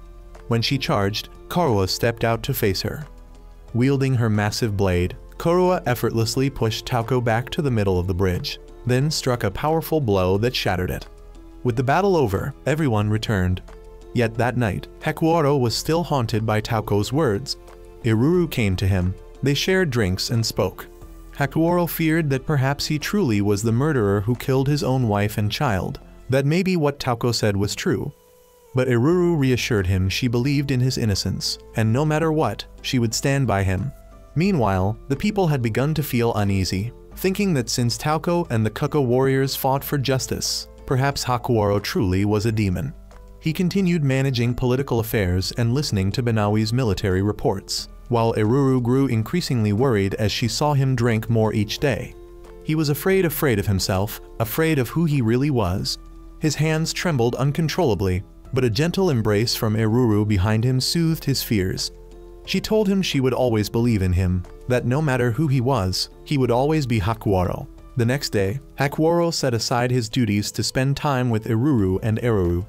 When she charged, Karua stepped out to face her. Wielding her massive blade, Karua effortlessly pushed Tauko back to the middle of the bridge, then struck a powerful blow that shattered it. With the battle over, everyone returned. Yet that night, Hakuoro was still haunted by Tauko's words. Iruru came to him. They shared drinks and spoke. Hakuoro feared that perhaps he truly was the murderer who killed his own wife and child, that maybe what Tauko said was true. But Iruru reassured him she believed in his innocence, and no matter what, she would stand by him. Meanwhile, the people had begun to feel uneasy, thinking that since Tauko and the Kuka warriors fought for justice, perhaps Hakuoro truly was a demon. He continued managing political affairs and listening to Banawi's military reports, while Iruru grew increasingly worried as she saw him drink more each day. He was afraid of himself, afraid of who he really was. His hands trembled uncontrollably, but a gentle embrace from Iruru behind him soothed his fears. She told him she would always believe in him, that no matter who he was, he would always be Hakuoro. The next day, Hakuoro set aside his duties to spend time with Iruru and Eruru.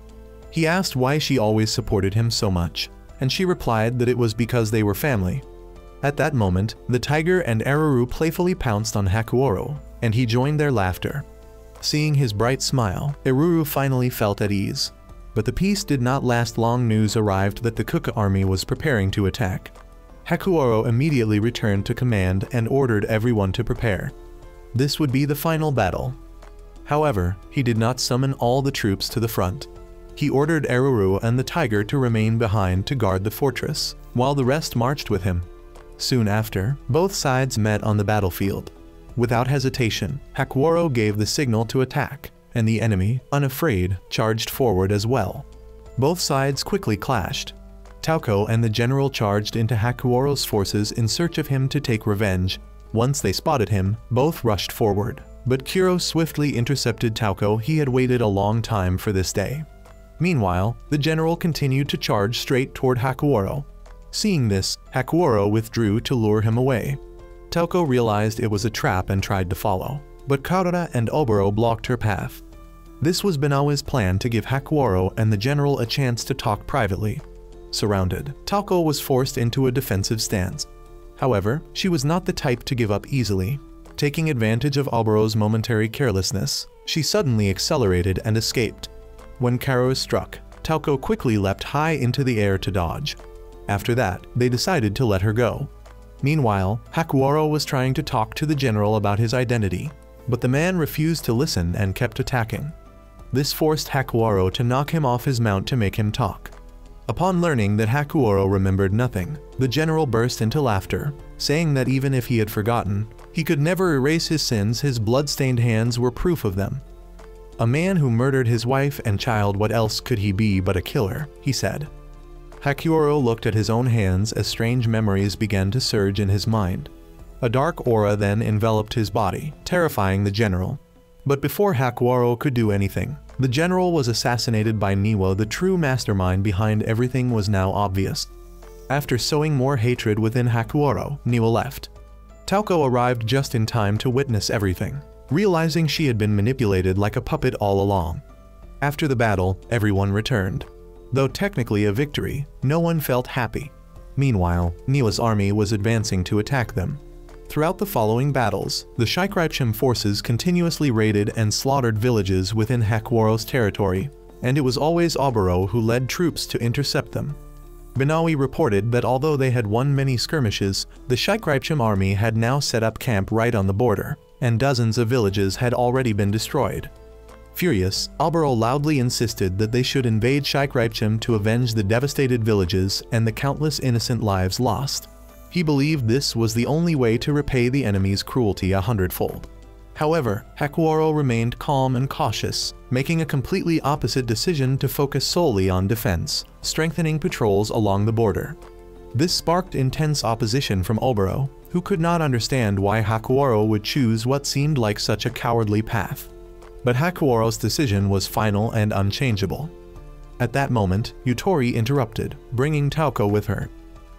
He asked why she always supported him so much, and she replied that it was because they were family. At that moment, the tiger and Eruru playfully pounced on Hakuoro, and he joined their laughter. Seeing his bright smile, Eruru finally felt at ease. But the peace did not last long. News arrived that the Kuka army was preparing to attack. Hakuoro immediately returned to command and ordered everyone to prepare. This would be the final battle. However, he did not summon all the troops to the front. He ordered Eruru and the tiger to remain behind to guard the fortress, while the rest marched with him. Soon after, both sides met on the battlefield. Without hesitation, Hakuoro gave the signal to attack, and the enemy, unafraid, charged forward as well. Both sides quickly clashed. Tauko and the general charged into Hakuoro's forces in search of him to take revenge. Once they spotted him, both rushed forward, but Kuro swiftly intercepted Tauko. He had waited a long time for this day. Meanwhile, the general continued to charge straight toward Hakuoro. Seeing this, Hakuoro withdrew to lure him away. Tauko realized it was a trap and tried to follow, but Kaurara and Oboro blocked her path. This was Binawa's plan to give Hakuoro and the general a chance to talk privately. Surrounded, Tauko was forced into a defensive stance. However, she was not the type to give up easily. Taking advantage of Oboro's momentary carelessness, she suddenly accelerated and escaped. When Karo struck, Tauko quickly leapt high into the air to dodge. After that, they decided to let her go. Meanwhile, Hakuoro was trying to talk to the general about his identity, but the man refused to listen and kept attacking. This forced Hakuoro to knock him off his mount to make him talk. Upon learning that Hakuoro remembered nothing, the general burst into laughter, saying that even if he had forgotten, he could never erase his sins. His blood-stained hands were proof of them. A man who murdered his wife and child, what else could he be but a killer, he said. Hakuoro looked at his own hands as strange memories began to surge in his mind. A dark aura then enveloped his body, terrifying the general. But before Hakuoro could do anything, the general was assassinated by Niwa. The true mastermind behind everything was now obvious. After sowing more hatred within Hakuoro, Niwa left. Tauko arrived just in time to witness everything, realizing she had been manipulated like a puppet all along. After the battle, everyone returned. Though technically a victory, no one felt happy. Meanwhile, Niwa's army was advancing to attack them. Throughout the following battles, the Shikrypshim forces continuously raided and slaughtered villages within Hakuoro's territory, and it was always Oboro who led troops to intercept them. Binawi reported that although they had won many skirmishes, the Shikrypshim army had now set up camp right on the border, and dozens of villages had already been destroyed. Furious, Oboro loudly insisted that they should invade Shikrypshim to avenge the devastated villages and the countless innocent lives lost. He believed this was the only way to repay the enemy's cruelty 100-fold. However, Hakuoro remained calm and cautious, making a completely opposite decision to focus solely on defense, strengthening patrols along the border. This sparked intense opposition from Oboro, who could not understand why Hakuoro would choose what seemed like such a cowardly path. But Hakuoro's decision was final and unchangeable. At that moment, Yutori interrupted, bringing Tauko with her.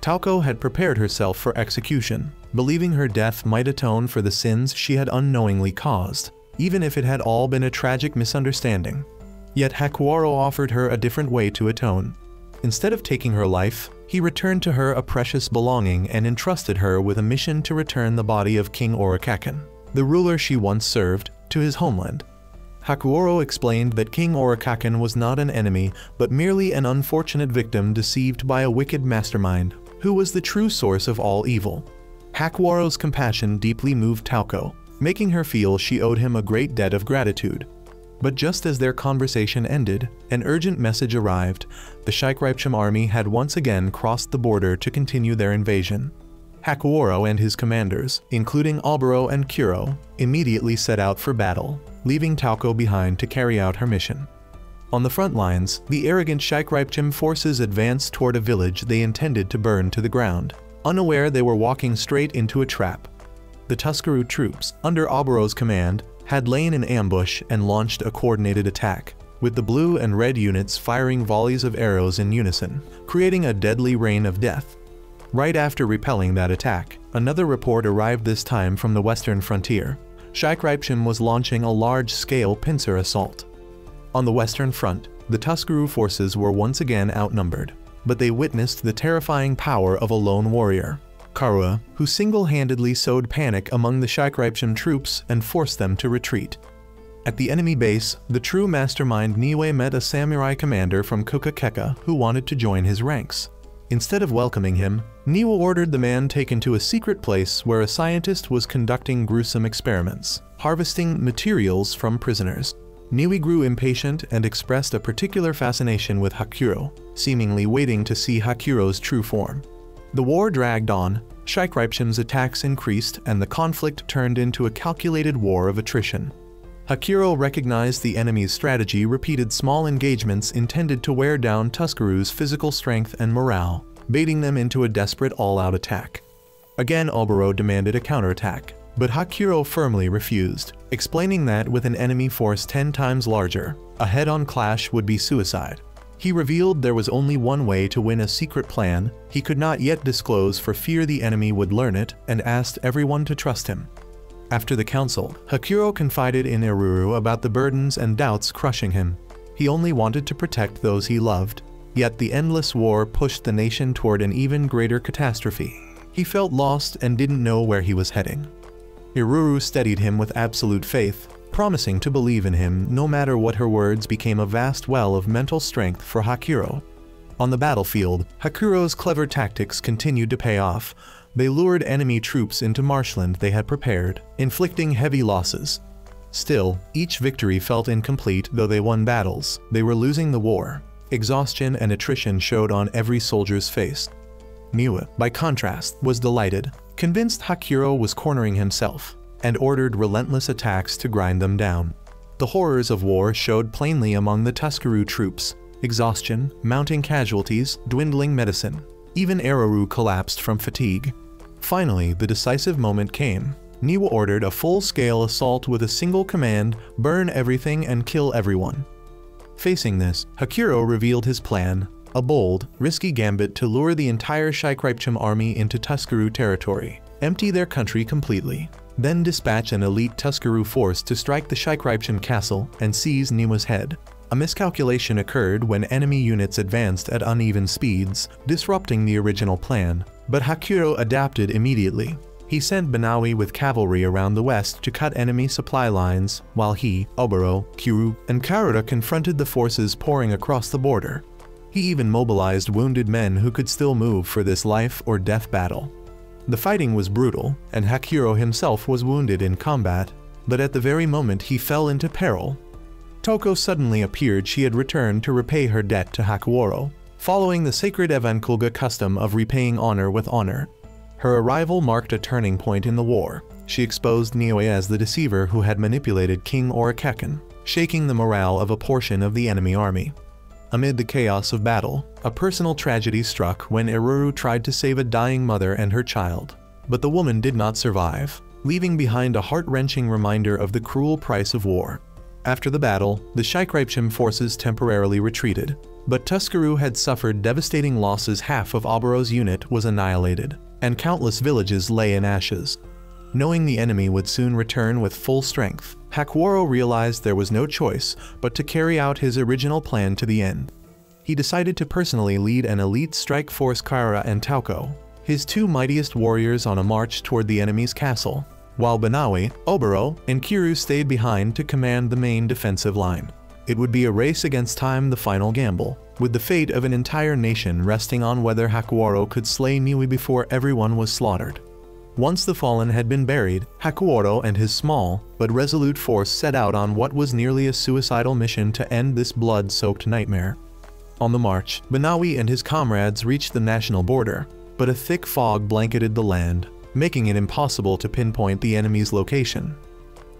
Tauko had prepared herself for execution, believing her death might atone for the sins she had unknowingly caused, even if it had all been a tragic misunderstanding. Yet Hakuoro offered her a different way to atone. Instead of taking her life, he returned to her a precious belonging and entrusted her with a mission to return the body of King Orikaken, the ruler she once served, to his homeland. Hakuoro explained that King Orikaken was not an enemy, but merely an unfortunate victim deceived by a wicked mastermind, who was the true source of all evil. Hakuoro's compassion deeply moved Tauko, making her feel she owed him a great debt of gratitude. But just as their conversation ended, an urgent message arrived. The Shikrypshim army had once again crossed the border to continue their invasion. Hakuoro and his commanders, including Oboro and Kuro, immediately set out for battle, leaving Tauko behind to carry out her mission. On the front lines, the arrogant Shikrypshim forces advanced toward a village they intended to burn to the ground, unaware they were walking straight into a trap. The Tuscaruu troops, under Oboro's command, had lain in ambush and launched a coordinated attack, with the blue and red units firing volleys of arrows in unison, creating a deadly rain of death. Right after repelling that attack, another report arrived, this time from the western frontier. Shikrypshim was launching a large-scale pincer assault. On the western front, the Tuscaruu forces were once again outnumbered, but they witnessed the terrifying power of a lone warrior, Karua, who single-handedly sowed panic among the Shikrypshim troops and forced them to retreat. At the enemy base, the true mastermind Niue met a samurai commander from Kukakeka who wanted to join his ranks. Instead of welcoming him, Niue ordered the man taken to a secret place where a scientist was conducting gruesome experiments, harvesting materials from prisoners. Niue grew impatient and expressed a particular fascination with Hakuro, seemingly waiting to see Hakuro's true form. The war dragged on, Shikrypshim's attacks increased, and the conflict turned into a calculated war of attrition. Hakuro recognized the enemy's strategy, repeated small engagements intended to wear down Tuscaruu's physical strength and morale, baiting them into a desperate all-out attack. Again, Oboro demanded a counterattack, but Hakuro firmly refused, explaining that with an enemy force 10 times larger, a head-on clash would be suicide. He revealed there was only one way to win, a secret plan he could not yet disclose for fear the enemy would learn it, and asked everyone to trust him. After the council, Hakuro confided in Iruru about the burdens and doubts crushing him. He only wanted to protect those he loved, yet the endless war pushed the nation toward an even greater catastrophe. He felt lost and didn't know where he was heading. Iruru steadied him with absolute faith, promising to believe in him no matter what. Her words became a vast well of mental strength for Hakuro. On the battlefield, Hakuro's clever tactics continued to pay off. They lured enemy troops into marshland they had prepared, inflicting heavy losses. Still, each victory felt incomplete. Though they won battles, they were losing the war. Exhaustion and attrition showed on every soldier's face. Niue, by contrast, was delighted, convinced Hakuro was cornering himself, and ordered relentless attacks to grind them down. The horrors of war showed plainly among the Tuscaruu troops: exhaustion, mounting casualties, dwindling medicine. Even Iruru collapsed from fatigue. Finally, the decisive moment came. Niue ordered a full-scale assault with a single command: burn everything and kill everyone. Facing this, Hakuro revealed his plan, a bold, risky gambit to lure the entire Shikrypshim army into Tuscaruu territory, empty their country completely, then dispatch an elite Tuscaruu force to strike the Shikrypshim castle and seize Niue's head. A miscalculation occurred when enemy units advanced at uneven speeds, disrupting the original plan, but Hakuro adapted immediately. He sent Banawi with cavalry around the west to cut enemy supply lines, while he, Oboro, Kiryu, and Karuta confronted the forces pouring across the border. He even mobilized wounded men who could still move for this life-or-death battle. The fighting was brutal, and Hakuro himself was wounded in combat, but at the very moment he fell into peril, Toko suddenly appeared. She had returned to repay her debt to Hakuoro, following the sacred Evankulga custom of repaying honor with honor. Her arrival marked a turning point in the war. She exposed Niue as the deceiver who had manipulated King Orikekken, shaking the morale of a portion of the enemy army. Amid the chaos of battle, a personal tragedy struck when Iruru tried to save a dying mother and her child. But the woman did not survive, leaving behind a heart-wrenching reminder of the cruel price of war. After the battle, the Shikrypshim forces temporarily retreated, but Tuscaruu had suffered devastating losses. Half of Oboro's unit was annihilated, and countless villages lay in ashes. Knowing the enemy would soon return with full strength, Hakuoro realized there was no choice but to carry out his original plan to the end. He decided to personally lead an elite strike force, Kaira and Tauko, his two mightiest warriors, on a march toward the enemy's castle, while Banawi, Oboro, and Kiryu stayed behind to command the main defensive line. It would be a race against time, the final gamble, with the fate of an entire nation resting on whether Hakuoro could slay Niue before everyone was slaughtered. Once the fallen had been buried, Hakuoro and his small but resolute force set out on what was nearly a suicidal mission to end this blood-soaked nightmare. On the march, Banawi and his comrades reached the national border, but a thick fog blanketed the land, making it impossible to pinpoint the enemy's location.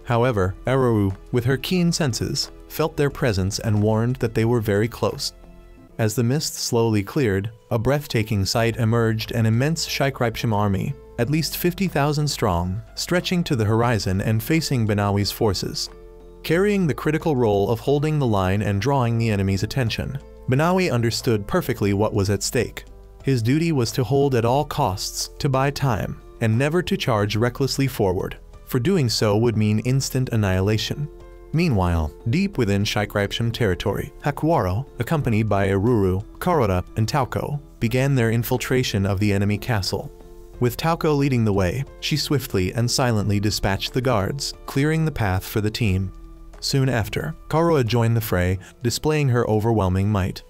However, Iruru, with her keen senses, felt their presence and warned that they were very close. As the mist slowly cleared, a breathtaking sight emerged: an immense Shikrypshim army, at least 50,000 strong, stretching to the horizon and facing Banawi's forces. Carrying the critical role of holding the line and drawing the enemy's attention, Banawi understood perfectly what was at stake. His duty was to hold at all costs, to buy time, and never to charge recklessly forward, for doing so would mean instant annihilation. Meanwhile, deep within Shikrypsham territory, Hakuwaro, accompanied by Iruru, Karura, and Tauko, began their infiltration of the enemy castle. With Tauko leading the way, she swiftly and silently dispatched the guards, clearing the path for the team. Soon after, Karura joined the fray, displaying her overwhelming might.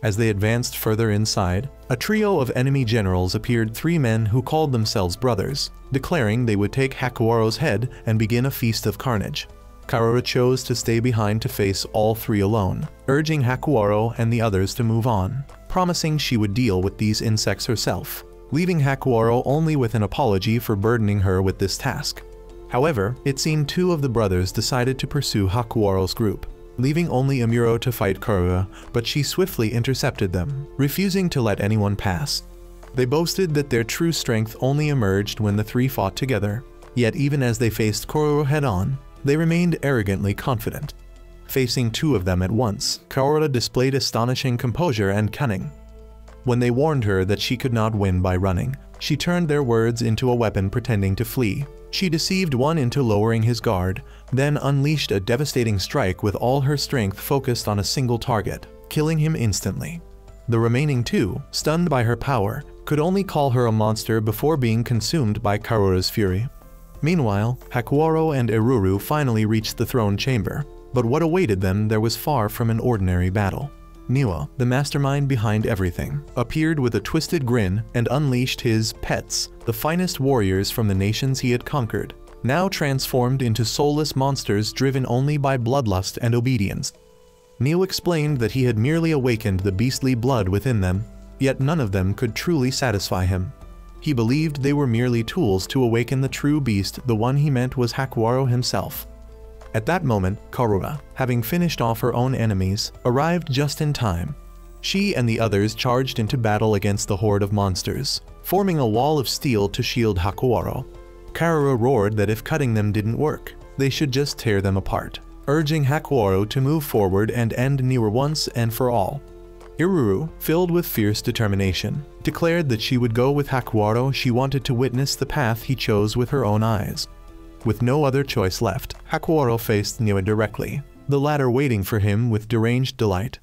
As they advanced further inside, a trio of enemy generals appeared, 3 men who called themselves brothers, declaring they would take Hakuwaro's head and begin a feast of carnage. Karura chose to stay behind to face all 3 alone, urging Hakuwaro and the others to move on, promising she would deal with these insects herself, leaving Hakuwaro only with an apology for burdening her with this task. However, it seemed 2 of the brothers decided to pursue Hakuwaro's group, leaving only Amuro to fight Karura, but she swiftly intercepted them, refusing to let anyone pass. They boasted that their true strength only emerged when the 3 fought together, yet even as they faced Karura head-on, they remained arrogantly confident. Facing 2 of them at once, Karura displayed astonishing composure and cunning. When they warned her that she could not win by running, she turned their words into a weapon, pretending to flee. She deceived one into lowering his guard, then unleashed a devastating strike with all her strength focused on a single target, killing him instantly. The remaining 2, stunned by her power, could only call her a monster before being consumed by Karura's fury. Meanwhile, Hakuwaro and Iruru finally reached the throne chamber, but what awaited them there was far from an ordinary battle. Niwa, the mastermind behind everything, appeared with a twisted grin and unleashed his pets, the finest warriors from the nations he had conquered, now transformed into soulless monsters driven only by bloodlust and obedience. Niwa explained that he had merely awakened the beastly blood within them, yet none of them could truly satisfy him. He believed they were merely tools to awaken the true beast. The one he meant was Hakuwaro himself. At that moment, Karura, having finished off her own enemies, arrived just in time. She and the others charged into battle against the horde of monsters, forming a wall of steel to shield Hakuwaro. Karura roared that if cutting them didn't work, they should just tear them apart, urging Hakuwaro to move forward and end Niwa once and for all. Iruru, filled with fierce determination, declared that she would go with Hakuwaro. She wanted to witness the path he chose with her own eyes. With no other choice left, Hakuwaro faced Niwa directly, the latter waiting for him with deranged delight.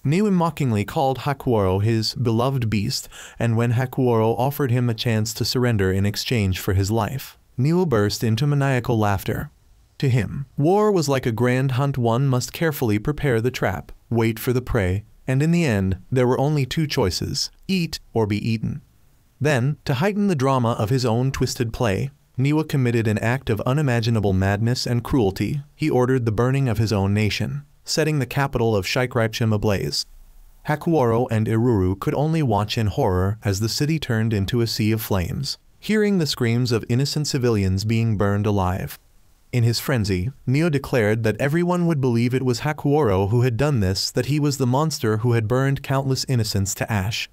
Niwa mockingly called Hakuwaro his beloved beast, and when Hakuwaro offered him a chance to surrender in exchange for his life, Niwa burst into maniacal laughter. To him, war was like a grand hunt. One must carefully prepare the trap, wait for the prey, and in the end, there were only 2 choices: eat or be eaten. Then, to heighten the drama of his own twisted play, Niwa committed an act of unimaginable madness and cruelty. He ordered the burning of his own nation, setting the capital of Shikrypsham ablaze. Hakuwaro and Iruru could only watch in horror as the city turned into a sea of flames, hearing the screams of innocent civilians being burned alive. In his frenzy, Niwa declared that everyone would believe it was Hakuwaro who had done this, that he was the monster who had burned countless innocents to ash.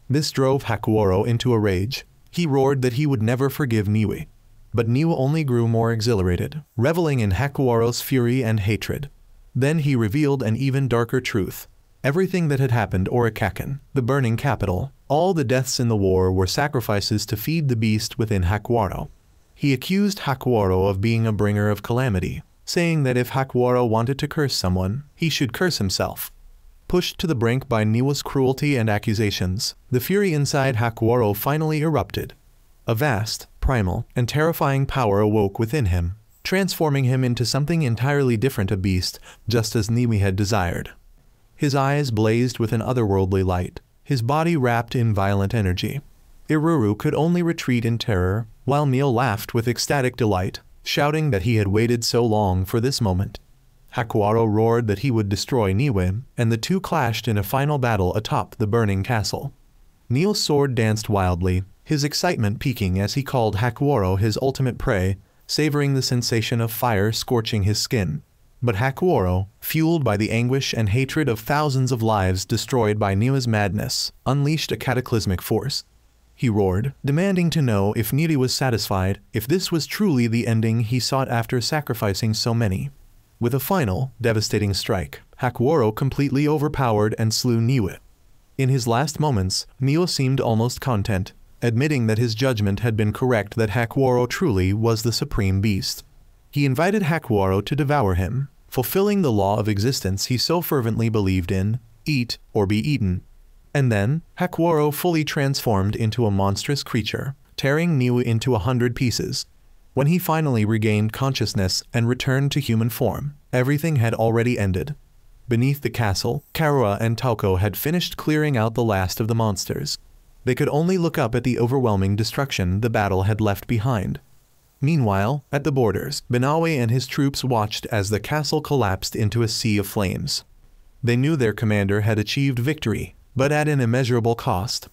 This drove Hakuwaro into a rage. He roared that he would never forgive Niwa. But Niwa only grew more exhilarated, reveling in Hakuwaro's fury and hatred. Then he revealed an even darker truth. Everything that had happened at Orikakan, the burning capital, all the deaths in the war were sacrifices to feed the beast within Hakuwaro. He accused Hakuwaro of being a bringer of calamity, saying that if Hakuwaro wanted to curse someone, he should curse himself. Pushed to the brink by Niwa's cruelty and accusations, the fury inside Hakuwaro finally erupted. A vast, primal, and terrifying power awoke within him, transforming him into something entirely different, a beast, just as Niwa had desired. His eyes blazed with an otherworldly light, his body wrapped in violent energy. Iruru could only retreat in terror, while Niwa laughed with ecstatic delight, shouting that he had waited so long for this moment. Hakuwaro roared that he would destroy Niwa, and the 2 clashed in a final battle atop the burning castle. Niwa's sword danced wildly, his excitement peaking as he called Hakuwaro his ultimate prey, savoring the sensation of fire scorching his skin. But Hakuwaro, fueled by the anguish and hatred of thousands of lives destroyed by Niwa's madness, unleashed a cataclysmic force. He roared, demanding to know if Niwa was satisfied, if this was truly the ending he sought after sacrificing so many. With a final, devastating strike, Hakuwaro completely overpowered and slew Niwa. In his last moments, Neo seemed almost content, admitting that his judgment had been correct, that Hakuoro truly was the supreme beast. He invited Hakuoro to devour him, fulfilling the law of existence he so fervently believed in: eat or be eaten. And then, Hakuoro fully transformed into a monstrous creature, tearing Neo into 100 pieces. When he finally regained consciousness and returned to human form, everything had already ended. Beneath the castle, Karua and Tauko had finished clearing out the last of the monsters. They could only look up at the overwhelming destruction the battle had left behind. Meanwhile, at the borders, Benawi and his troops watched as the castle collapsed into a sea of flames. They knew their commander had achieved victory, but at an immeasurable cost.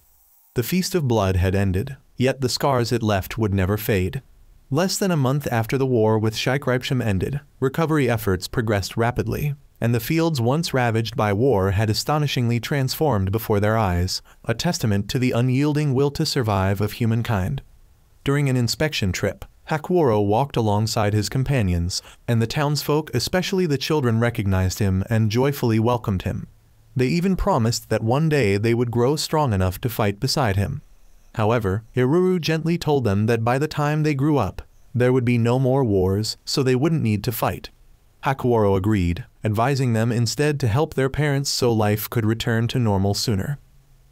The Feast of Blood had ended, yet the scars it left would never fade. Less than a month after the war with Shikrypsham ended, recovery efforts progressed rapidly, and the fields once ravaged by war had astonishingly transformed before their eyes, a testament to the unyielding will to survive of humankind. During an inspection trip, Hakuoro walked alongside his companions, and the townsfolk, especially the children, recognized him and joyfully welcomed him. They even promised that one day they would grow strong enough to fight beside him. However, Iruru gently told them that by the time they grew up, there would be no more wars, so they wouldn't need to fight. Hakuoro agreed, advising them instead to help their parents so life could return to normal sooner.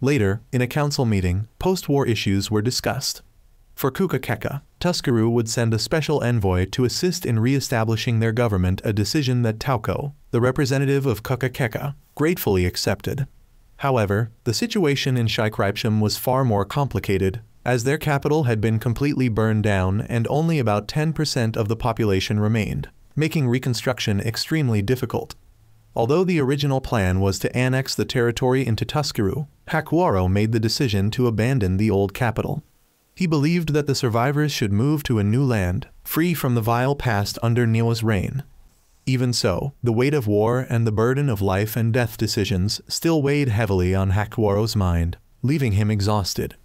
Later, in a council meeting, post-war issues were discussed. For Kukakeka, Tuscaruu would send a special envoy to assist in re-establishing their government, a decision that Tauko, the representative of Kukakeka, gratefully accepted. However, the situation in Shikrypsham was far more complicated, as their capital had been completely burned down and only about 10% of the population remained, making reconstruction extremely difficult. Although the original plan was to annex the territory into Tuscaruu, Hakuoro made the decision to abandon the old capital. He believed that the survivors should move to a new land, free from the vile past under Neo's reign. Even so, the weight of war and the burden of life and death decisions still weighed heavily on Hakuoro's mind, leaving him exhausted.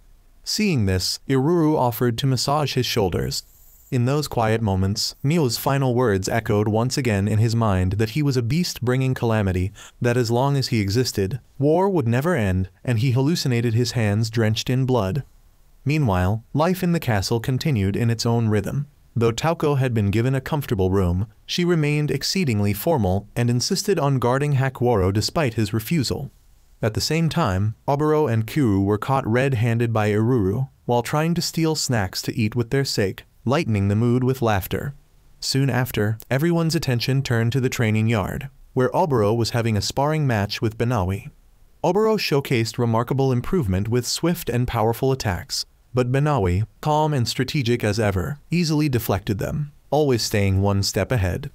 Seeing this, Iruru offered to massage his shoulders. In those quiet moments, Neo's final words echoed once again in his mind that he was a beast bringing calamity, that as long as he existed, war would never end, and he hallucinated his hands drenched in blood. Meanwhile, life in the castle continued in its own rhythm. Though Tauko had been given a comfortable room, she remained exceedingly formal and insisted on guarding Hakuoro despite his refusal. At the same time, Oboro and Kuru were caught red-handed by Iruru, while trying to steal snacks to eat with their sake, lightening the mood with laughter. Soon after, everyone's attention turned to the training yard, where Oboro was having a sparring match with Benawi. Oboro showcased remarkable improvement with swift and powerful attacks, but Benawi, calm and strategic as ever, easily deflected them, always staying one step ahead.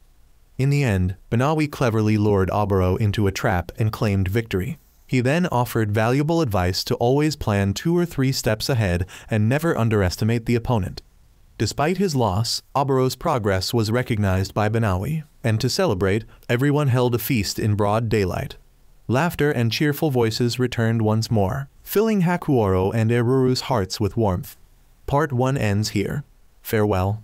In the end, Benawi cleverly lured Oboro into a trap and claimed victory. He then offered valuable advice to always plan 2 or 3 steps ahead and never underestimate the opponent. Despite his loss, Oboro's progress was recognized by Benawi, and to celebrate, everyone held a feast in broad daylight. Laughter and cheerful voices returned once more, filling Hakuoro and Iruru's hearts with warmth. Part 1 ends here. Farewell.